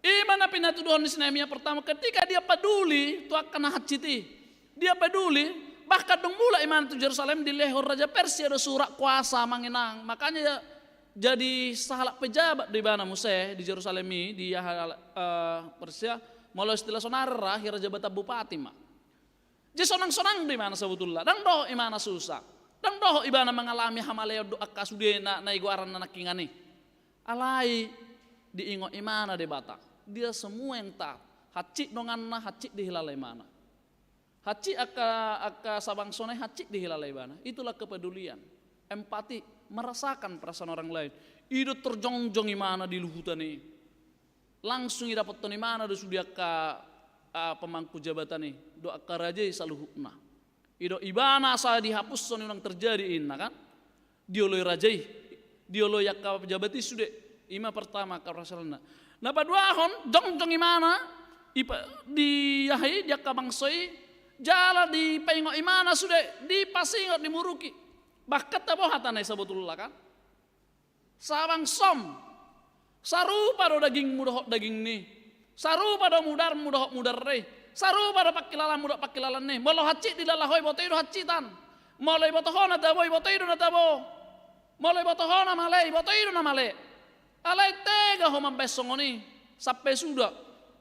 Iman apa itu Tuhan di Nehemia pertama ketika dia peduli tu akan hajiti. Dia peduli bahkan dong mula iman itu Yerusalem di lehor Raja Persia ada surat kuasa manginang. Makanya jadi sahalak pejabat di mana Musa di Yerusalem ini di Persia malah istilah sonara Raja Bata Bupati mak. Jadi sonang-sonang di mana sebetulnya, dan doh imana susah, dan doh ibana mengalami hamaleo doa kasudena na iguaran anak kingani, alai diingo imana de Batak, dia semua yang tak, hacik donganna hacik dihilalai mana, hacik aka sabang sonai hacik dihilalai mana, itulah kepedulian, empati, merasakan perasaan orang lain, itu terjongjong imana di luhutan ini, langsung dapat ton imana de sudah ka pemangku jabatan nih doa kerajai saluhukna ido ibana asa dihapus son yang terjadi inna kan dioloi rajai dioloi yakka pejabati sudah ima pertama karasalna napa dua hon jong imana di yahai yakka bangsoi jala di pengo imana sudah di pasingot di muruki bakat tabo hatana sebetulnya kan sabang som sarupa do daging mudah daging nih saru pada mudar re saru pada pakilalan mudah pakilalan nih molo hacik di lalahoi botoi do hacitan molai botohona daboi botoi do na dabo molai botohona malai botoi do na malai alai tega homa besongoni sampai sudah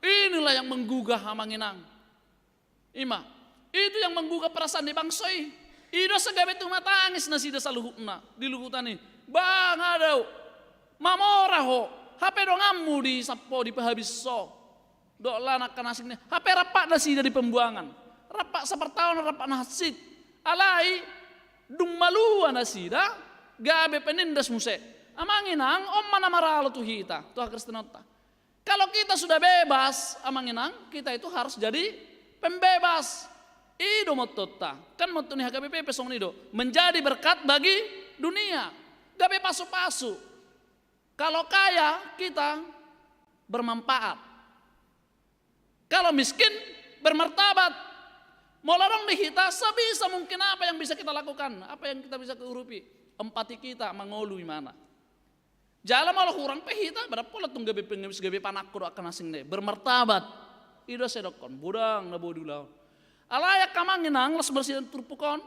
inilah yang menggugah hamanginang ima itu yang menggugah perasaan di bangsoi ido segabe tu matangis nasi da saluhukna di luhutani bang adau mamoraho hape do ngamu di sapo di pahabis so dok lanak kanasingnya HP rapak nasi dari pembuangan rapak sepertahun rapak nasid alai dung malua nasi dah gabe penindas muse amanginang om mana maralo tuh hita tuh Kristenota kalau kita sudah bebas amanginang kita itu harus jadi pembebas ido motota kan motoni HKBP pesong nido menjadi berkat bagi dunia gabe pasu-pasu kalau kaya kita bermanfaat. Kalau miskin bermartabat, molarong dihita sebisa mungkin apa yang bisa kita lakukan, apa yang kita bisa keurupi, empati kita mengolu mana. Jalan malah kurang pehita, pada pola tunggu pengemis gabe panakku akan asing deh, bermartabat, ido sedokon, budang na bodulau. Alayak kamanginang las bersih turpukon,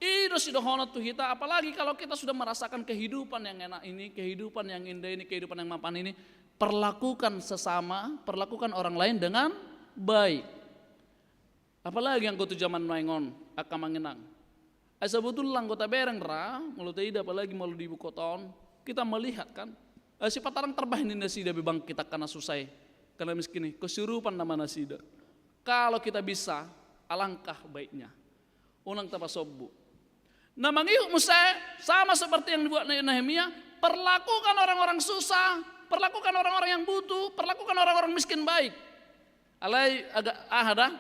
ido sidohona tuh hita, apalagi kalau kita sudah merasakan kehidupan yang enak ini, kehidupan yang indah ini, kehidupan yang mapan ini, perlakukan sesama, perlakukan orang lain dengan baik. Apalagi yang kutu zaman maingon akan manginang. Sebetulnya anggota bereng ra, mulut tidak apalagi malu di ibu koton. Kita melihat kan, si patarang terbahin ini nasida bebang kita karena susah, karena miskin kesurupan nama nasida. Kalau kita bisa, alangkah baiknya. Unang tapasobu. Nah mangiyuk Musa sama seperti yang dibuat Nehemia, perlakukan orang-orang susah, perlakukan orang-orang yang butuh, perlakukan orang-orang miskin baik. Alai agak ada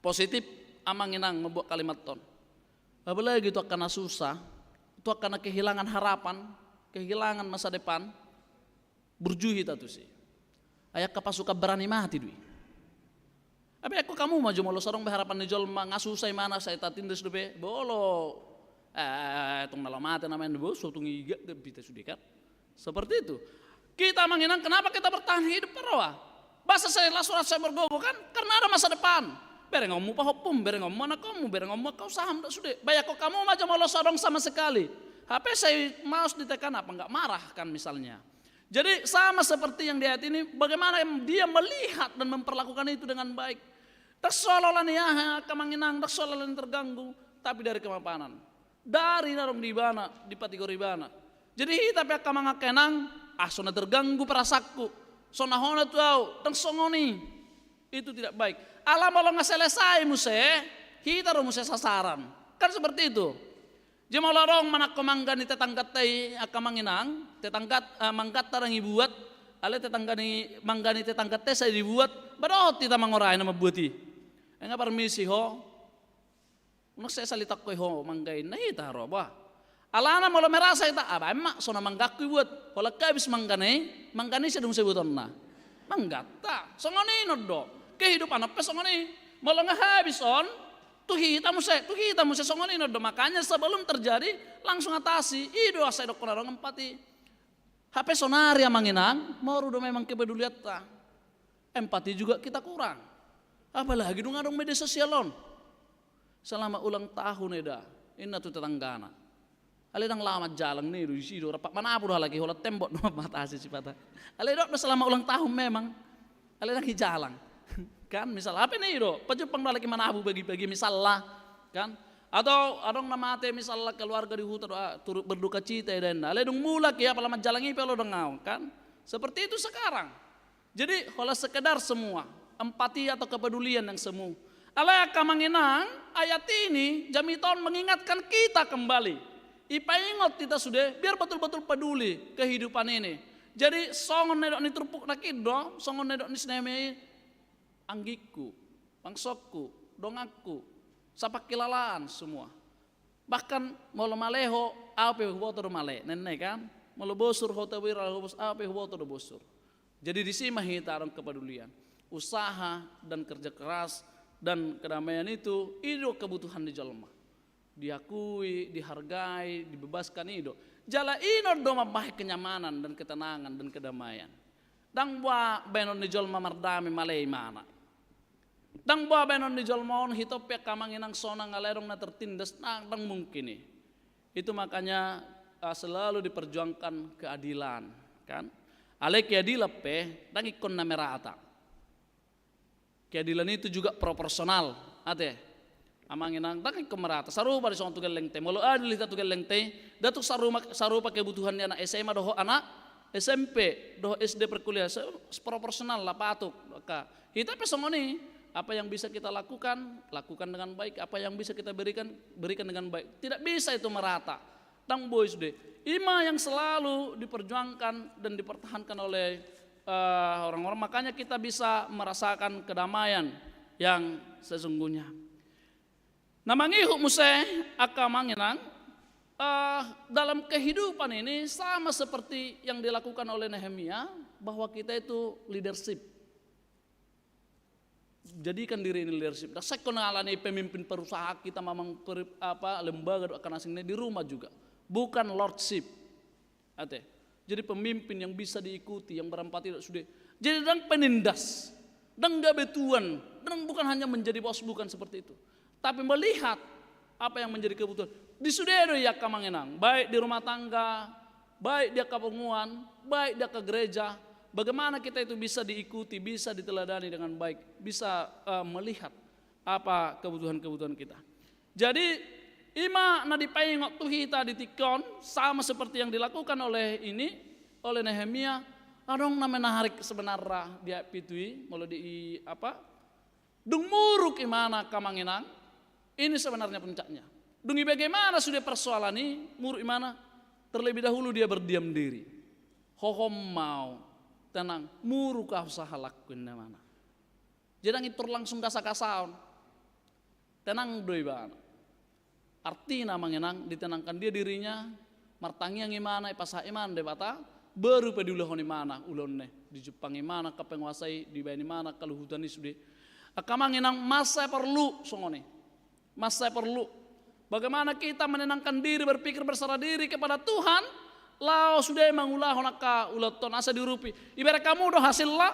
positif amanginang membuat kalimat ton. Apalagi itu akan susah, itu akan kehilangan harapan, kehilangan masa depan. Berjuhi tatu sih. Ayak kapasuka berani mati dui. Tapi aku kamu maju molo sorong berharapan nijol ngasusai mana saya tatindes dobe bolo. Tung dalam mati namanya bos, tung iga kita sudah kan. Seperti itu. Kita menginang kenapa kita bertahan hidup parawa. Bahasa saya lah surat saya bergogo kan karena ada masa depan. Bere ngomu pahopum, bere ngomu mana kamu, bere ngomu kau saham tak sudah. Bayak kok kamu maju molo sorong sama sekali. HP saya mouse ditekan apa enggak marah kan misalnya. Jadi sama seperti yang di ayat ini, bagaimana dia melihat dan memperlakukan itu dengan baik. Tak seolah-olah nih kemanginang, tak seolah-olah terganggu, tapi dari kemapanan. Dari narong di bana, di patigori bana. Jadi tapi akan mengakenang, sona terganggu perasaku, sona hona tuau, dan songoni. Itu tidak baik. Alam kalau nggak selesai muse, kita rumus sasaran. Kan seperti itu. Jema lorong mana kemanggani tetanggat tei akamanginang, tetanggat mangkat tarang ibuat, ale tetanggani manggani tetanggat teh saya dibuat, badot kita mangorai nama buati. Enggak permisi ho. Nak saya salitak koi ho manggain nah ita roba. Alana molo merasa ita aba emak sona manggakku buat. Kalau kabis manggani sedung sebuton na. Manggata, songoni nodo. Kehidupan apa songoni? Molo habis on, tuh kita muse songoni nodo. Makanya sebelum terjadi langsung atasi. Ido asai dok orang empati. HP sonari manginang, mau rudo memang kepedulian ta. Empati juga kita kurang. Apalagi dong ngadong media sosial on. Selama ulang tahun eda, ini tuh tetanggana. Ale dang lama jalan nih di situ rapat mana apa lagi holat tembok no matasi si patah. Ale dok selama ulang tahun memang. Ale dang hijalang. Kan misal apa nih do? Pejepang lagi mana abu bagi-bagi misal lah kan? Atau adong nama ate misal keluarga di hutan turut berduka cita dan ale dong mulak ya pala jalangi pelo dong ngau kan? Seperti itu sekarang. Jadi kalau sekedar semua empati atau kepedulian yang semu. Ale kamanginang ayat ini jamiton mengingatkan kita kembali. Ipaingot kita sudah biar betul-betul peduli kehidupan ini. Jadi songon nedok ni terpuk nakido, songon nedok ni senemi anggiku, pangsokku, dongaku, sapak kilalaan semua. Bahkan molo maleho apa hubotor male, nenek kan? Molo bosur hotawira apa hubotor bosur. Jadi di sini mahita kepedulian, usaha dan kerja keras dan kedamaian itu kebutuhan di jalma. Diakui, dihargai, dibebaskan itu. Jala ino do mabah kenyamanan dan ketenangan dan kedamaian. Dang buah benon di jalma mardami malay mana. Dang buah benon di jalma on hitopya kamanginang sonang ngalerong na tertindas dang mungkin nih. Itu makanya selalu diperjuangkan keadilan, kan? Ale keadilan pe dang ikon na merata. Keadilan itu juga proporsional, ate. Amanginang tak kemerata sarupa di sontu geleng te molo adil kita tu geleng te datuk sarupa kebutuhannya anak SMA doho anak SMP doho SD perkuliah proporsional lah patuk ka kita pesongoni apa yang bisa kita lakukan dengan baik, apa yang bisa kita berikan dengan baik. Tidak bisa itu merata. Tang boys deh ima yang selalu diperjuangkan dan dipertahankan oleh orang-orang, makanya kita bisa merasakan kedamaian yang sesungguhnya. Namangihu muse akamanginang dalam kehidupan ini sama seperti yang dilakukan oleh Nehemia, bahwa kita itu leadership. Jadikan diri ini leadership. Saya kenalani pemimpin perusahaan kita memang lembaga akan asingnya di rumah juga, bukan lordship. Ate. Jadi pemimpin yang bisa diikuti, yang berempati sudah. Jadi dan penindas, dan gabetuan, dan bukan hanya menjadi bos, bukan seperti itu. Tapi melihat apa yang menjadi kebutuhan di sudero ya kamanginang, baik di rumah tangga, baik dia ke penguan, baik dia ke gereja, bagaimana kita itu bisa diikuti, bisa diteladani dengan baik, bisa melihat apa kebutuhan-kebutuhan kita. Jadi ima nadipaingok tuhita ditikon sama seperti yang dilakukan oleh Nehemia, adong namenaharik sebenarnya dia pitui mulai di apa? Dumuruk imana kamanginang. Ini sebenarnya puncaknya. Dungi bagaimana sudah persoalan ini, muruk imana? Terlebih dahulu dia berdiam diri. Hohom mau, tenang, muruk kau usaha lakuin mana. Jadi itu langsung kasa-kasaon. Tenang doi bana. artinya mengenang ditenangkan dia dirinya martangi yang imana ipasa iman debata baru pedulahon imana ulonne di Jepang imana kepenguasai di bayan imana kaluhutan sudah akamang inang masa perlu songone masa perlu bagaimana kita menenangkan diri berpikir berserah diri kepada Tuhan lao sudah mengulah honaka ulaton asa dirupi ibarat kamu udah hasil lah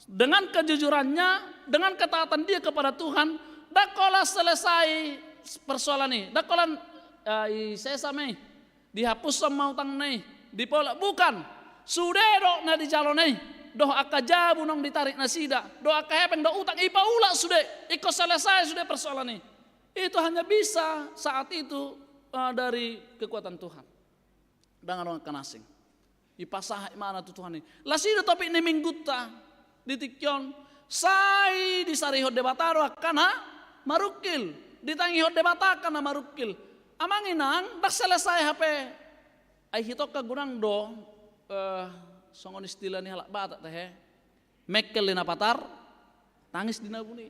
dengan kejujurannya dengan ketaatan dia kepada Tuhan dakola selesai persoalan ini dakola saya samai dihapus sama utang nih dipolak bukan sudah dok na di calon nih doh akajabu nong ditarik nasida doh akahepeng doh utang ipa ulah sudah ikut selesai sudah persoalan ini itu hanya bisa saat itu dari kekuatan Tuhan dengan orang kanasing ipasah mana tuh Tuhan ini lasida topik ini mingguta ditikyon sai disarihot debataro kana marukil ditangihot debata kana marukil amanginang dak selesai HP ai hitok ka gurang do songon istilah ni halak batak teh mekel dina patar tangis dina buni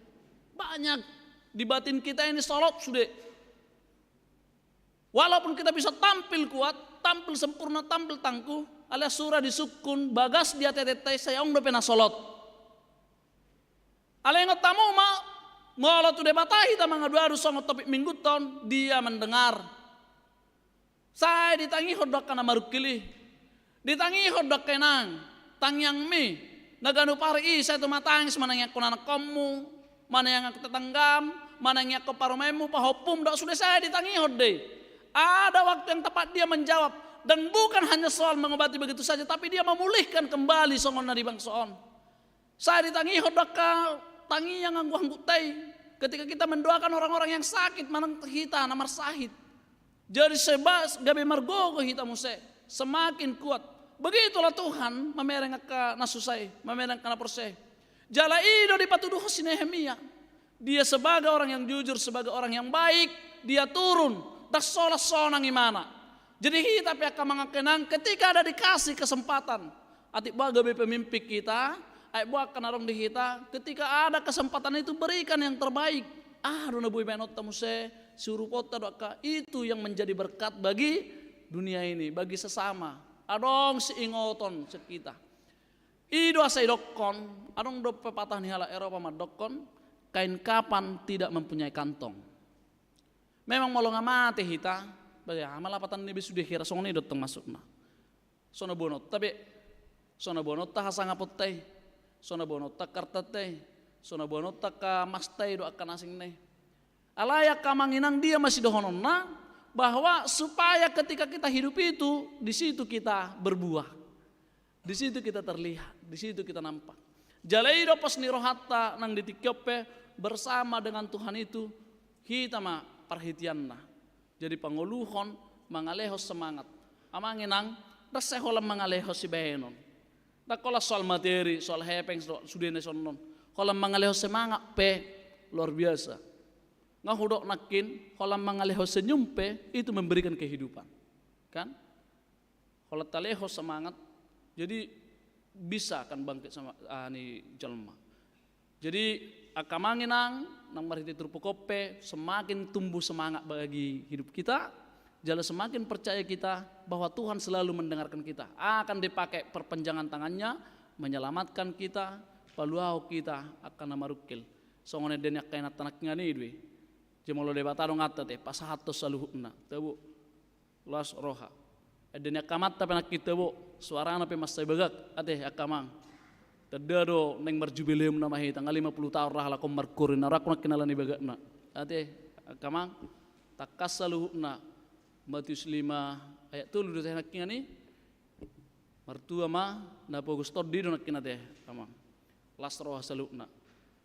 banyak di batin kita ini solot sudah walaupun kita bisa tampil kuat tampil sempurna tampil tangguh alias surah disukun bagas dia tetete saya ong pernah solot ala yang tamu ma ngolo tu debatahi ta mga duaru songo topik minggu ton dia mendengar saya ditangi hodok kana marukili ditangi hodok kenang tangyang mi naganu pari saya tu matangis mana yang kunana komu mana yang aku tetanggam mana yang aku paromemu pahopum dak sudah saya ditangi hode ada waktu yang tepat dia menjawab dan bukan hanya soal mengobati begitu saja tapi dia memulihkan kembali songon nadi bangsoon saya ditangi hodok tangi yang anggu tai ketika kita mendoakan orang-orang yang sakit manang kita namar sahid jadi sebas gabe margogo kita muse semakin kuat begitulah Tuhan memereng ka nasusai memereng kana perseh jala ido dipatuduh si Nehemia dia sebagai orang yang jujur sebagai orang yang baik dia turun dak solas sonang imana jadi kita pihak mangakenang ketika ada dikasih kesempatan atik baga pemimpin kita ai buat kanarong di kita ketika ada kesempatan itu berikan yang terbaik dona bui benot tamuse suruh kota doka itu yang menjadi berkat bagi dunia ini bagi sesama adong si ingoton sekita ido asai dokon adong do pepatah ni hala Eropa madokon kain kapan tidak mempunyai kantong memang molong amate hita baya malapatan ni sudah kira songni doteng masukna sona bonot tapi sona bonot ta hasanga potay sona bonot ta kartate sona bonot ta ka mastai do akan asing ne alaya kamanginang dia masih dohononna bahwa supaya ketika kita hidup itu di situ kita berbuah di situ kita terlihat di situ kita nampak jalaido pas nirohatta nang ditikyope bersama dengan Tuhan itu kita mah perhatianna jadi panguluhon mangalehos semangat amanginang daseholam mangalehos si behenon dak kola soal materi soal hepeng sudene sonnon kolam mangalehos semangat pe luar biasa ngahudok nakin kolam mangalehos senyum pe itu memberikan kehidupan kan kalau talehos semangat jadi bisa akan bangkit sama ni jelma jadi akamanginang nang mariti turpukope semakin tumbuh semangat bagi hidup kita jala semakin percaya kita bahwa Tuhan selalu mendengarkan kita akan dipakai perpanjangan tangannya menyelamatkan kita paluau kita akan namarukil songone denyak kaina tanaknya ni dwi jemolo debataro ngata te pasahatos saluhuna tebu las roha edenya kamat tapi nak kita bu suarana pe masai begak ate akamang tedado neng berjubileum nama hi tanggal 50 tahun lah lakom markurin narak nak kenalan ni begak na ate akamang takas saluhuna Matius 5 ayat 7 do teh naknya ni martua ma na pogustor di do nakina teh kamang las roha saluhuna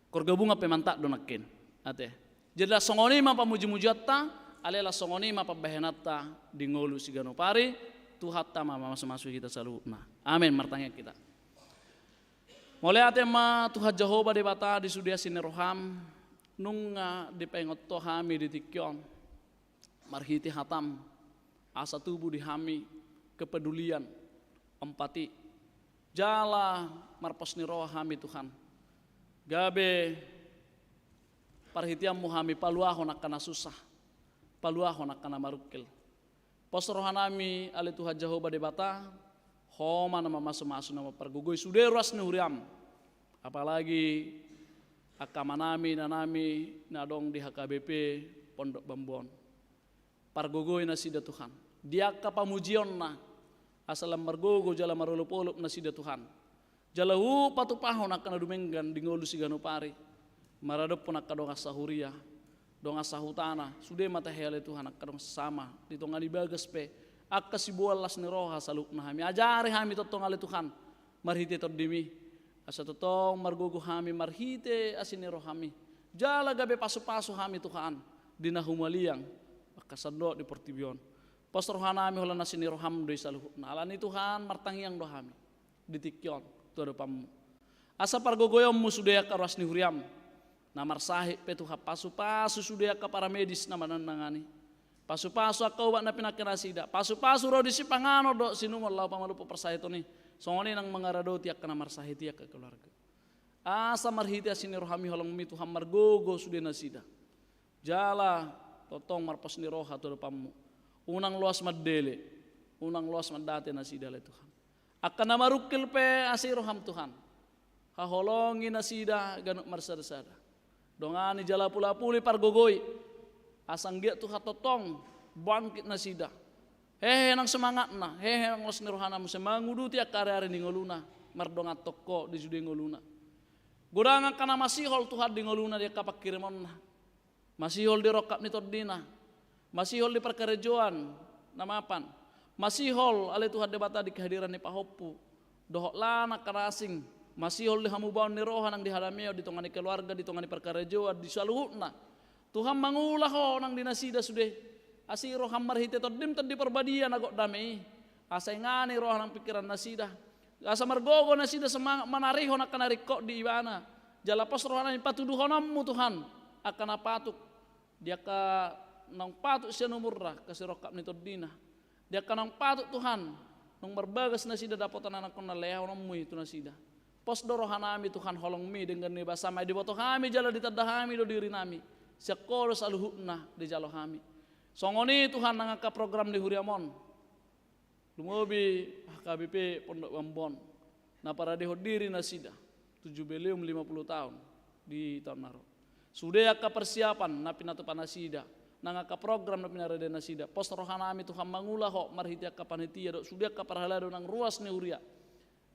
korgabunga pe mantak do nakin ate jadi songoni ma pamuji-mujiatta alela songoni ma pabahenata di ngolu sigano pari tuhatta ma masuk kita saluna amin martanya kita mulai ate ma Tuhan Jehovah debata di sudia sineroham nunga di pengot tohami di tikyon marhiti hatam asa tubuh di hami kepedulian empati jala marpos ni rohami Tuhan gabe parhitiam muhami paluahon akan susah paluahon akan marukil. Pos rohanami ale Tuhan Jehovah debata, homa nama masuk-masuk nama pergugoi sudah ruas huriam. Apalagi akamanami nanami nadong di HKBP Pondok Bambon. Pargugoi nasida Tuhan. Dia kapamujion na asalam margogo jala marulupolup nasida Tuhan. Jalahu patupahon akan adumenggan dingolu sigano pari. Maradop pun akan donga sahuria, donga sahutana. Sudah mata hele Tuhan akan donga sama. Ditongani bagas pe. Akka si bualas ni roha saluk na hami. Ajari hami totong ale Tuhan. Marhite tordimi. Asa totong margogo hami marhite asini rohami. Jala gabe pasu-pasu hami Tuhan. Dina humaliang. Kasando di portibion. Pas rohana hami hola nasini roham do saluh. Na alani Tuhan martangiang do hami. Ditikyon tu ada pamu. Asa pargogoyom musudaya karas ni huriam. Namar sahih petuha pasu-pasu sudah ka para medis nama nangani. Pasu-pasu akau wak na pinakinasida. Pasu-pasu ro di sipangano do sinumol lau pamalupo persahito ni. Songoni nang mangarado tiak ka namar sahih tiak ka keluarga. Asa marhiti asini rohami holong mi Tuhan margogo sudah nasida. Jala totong marpas ni roha tu ada pamu. Unang luas madele. Unang luas madate nasida le Tuhan. Akan namarukil pe asi roham Tuhan. Haholongi nasida ganuk marsada-sada. Dongani jala pula-puli pargogoi. Asang dia tuh hatotong bangkit nasida. Hehe nang semangat na. Hehe nang los nirohana mo semangudu tiak kare-are di ngoluna. Mardongat toko di judi ngoluna. Gudangan kana masihol Tuhan di ngoluna dia kapak kirimon na. Masihol di rokap ni tordina. Masihol di perkerejoan. Namapan. Masihol ale Tuhan debata di kehadiran ni pahopu. Dohok lana karasing. Masih oleh hamu bawa ni roha nang dihadamio di tongani keluarga di tongani perkara joa di saluhutna. Tuhan mangulah ho nang dinasida sudah. Asi roha marhite todim tadi perbadian agok damai. Asa ngani roha nang pikiran nasida. Asa margogo nasida semangat manariho nak kanarikok di ibana. Jala pos roha nang patuduh honammu Tuhan akan apatuk. Dia ka nang patuk sia numurra kasi rokap ni todina. Dia ka nang patuk Tuhan nang berbagas nasida dapotan anak kona leha honammu itu nasida. Pos dorohanami Tuhan holong mi dengan ni basama di boto kami jala ditadahami do diri nami. Sekoro saluhutna di jalo kami. Songoni Tuhan nangaka program di Huriamon. Lumobi HKBP Pondok Bambon. Na para dehodiri nasida 7 50 tahun di tahun naro. Sudah ka persiapan na pinatu panasida. Nangaka program na pinarede nasida. Pos rohanami Tuhan mangulah ho marhiti ka panitia do sudah ka parhalado nang ruas ni Huria.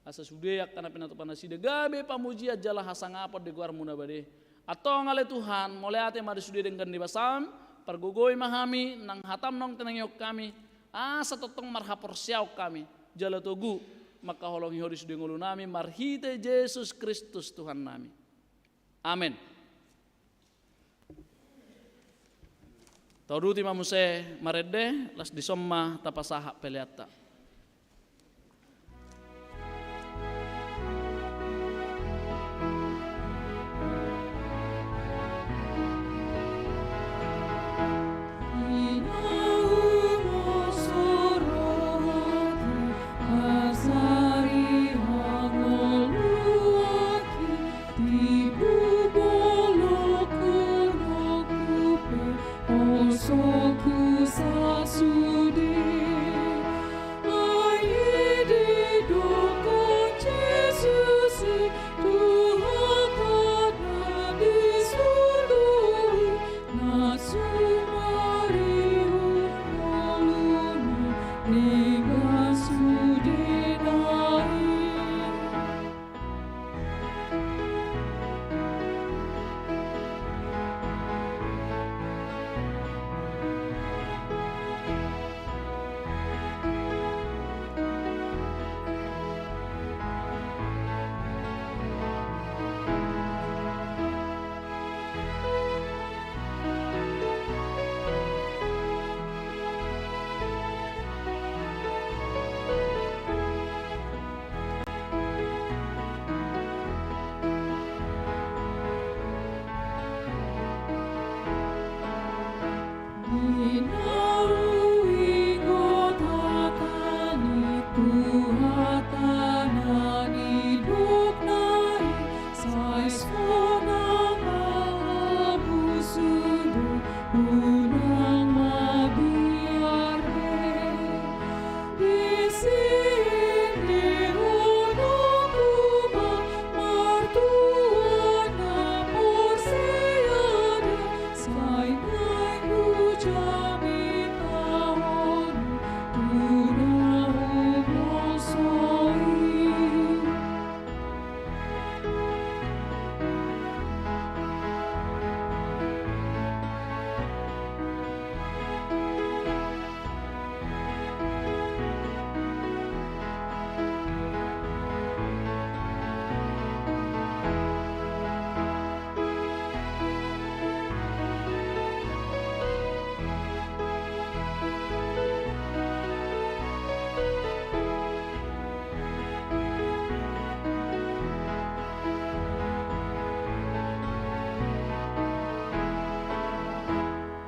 Asa sudeyak kana pinatu panasida gabe pamujia jala hasang apot de guar munabade atau ngale Tuhan mulai ate mari sude dengan di basam pergogoi mahami nang hatam nong tenang yok kami asa totong marhapor siau kami jala togu maka holongi hori sude ngulu nami marhite Yesus Kristus Tuhan nami amin. Tauduti mamuse marede las disomma tapasaha peleata.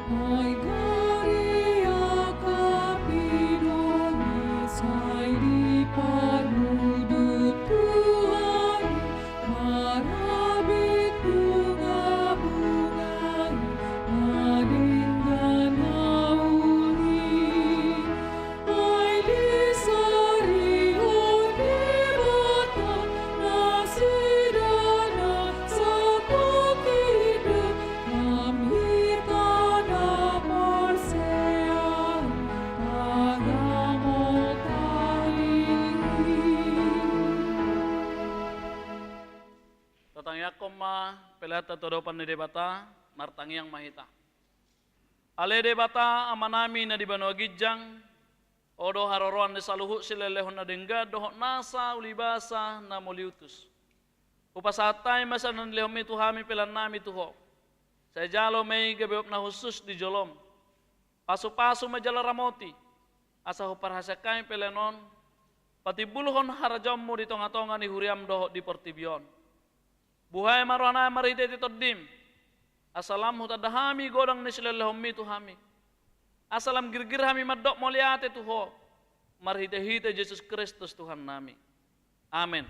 Ai Maria Capidonis, ai di parmudut Tuhan, marabit bunga-bungai, nadinggan nauli. Ai disarion di bata, nasidana sapakida, mamhitana parsean, agamo kalihi. Tatangyakom pelata todopan ni debata, martangiang mahita. Ale debata amanami na di Banua Gijang, odo haroroan di saluhu silelehon na dengga, dohok nasa ulibasa na moliutus. Upasatay masanan lehom itu hami pelan nami tuho. Saya jalo may gabeop na husus di jolom. Pasu-pasu majala ramoti. Asa huparhasakai pelenon. Pati buluhon harajommu di tonga-tonga ni huriam dohok di portibion. Buhay marwana marite ti toddim. Asalam hutadahami godang ni silelehom itu hami. Asalam girgir hami madok moliate tuho. Marhite-hite Yesus Kristus Tuhan nami. Amin.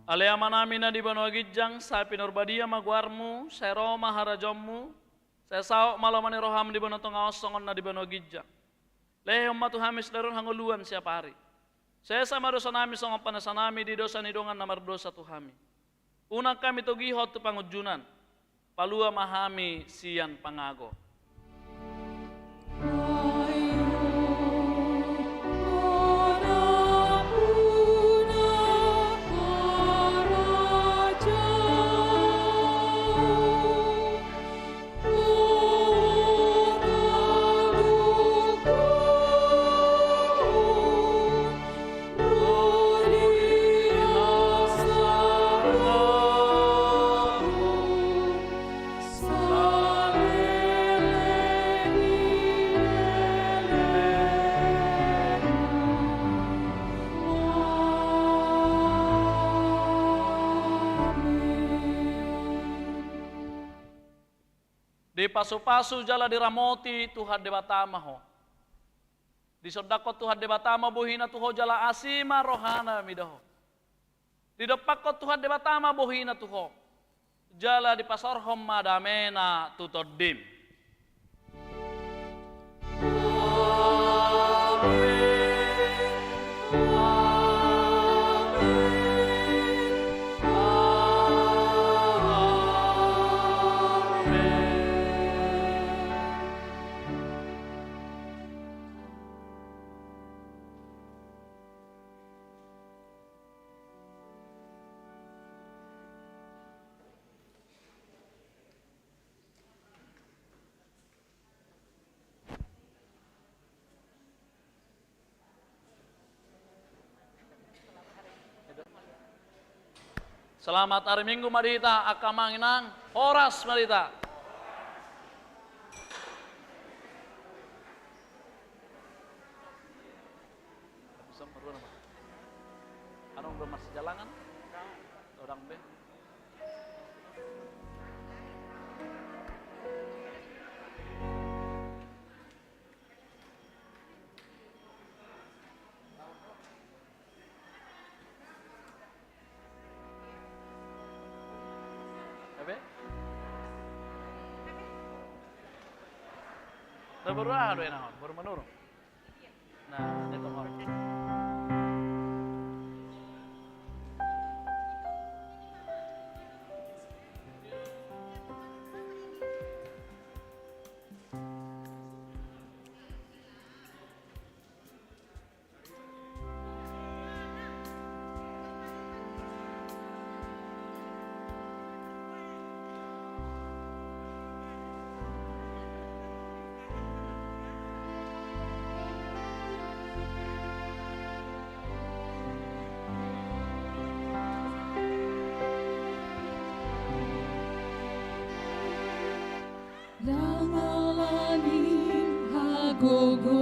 Alea manami na di Banua Gijang, saya pinurbadia maguarmu, saya Roma harajommu, saya saok malamani roham di Banua Tengah Osongon na di Banua Gijang. Lehom matu hamis darun hanguluan siapa hari. Saya sama dosa nami songon panasanami di dosa nidongan namar dosa tuhami. Unang kami togihot tu pangujunan, palua mahami sian pangago. Di pasu-pasu jala diramoti Tuhan debatama ho. Di sodakot Tuhan debatama buhina tuho jala asima rohana midaho. Di dopakot Tuhan debatama buhina tuho. Jala di pasorhom madamena tutoddim. Selamat hari Minggu Marita, akamanginang, horas Marita. Anong belum masih jalangan? Orang B. Baru ada yang baru menurun. Nah, itu mau. Gogo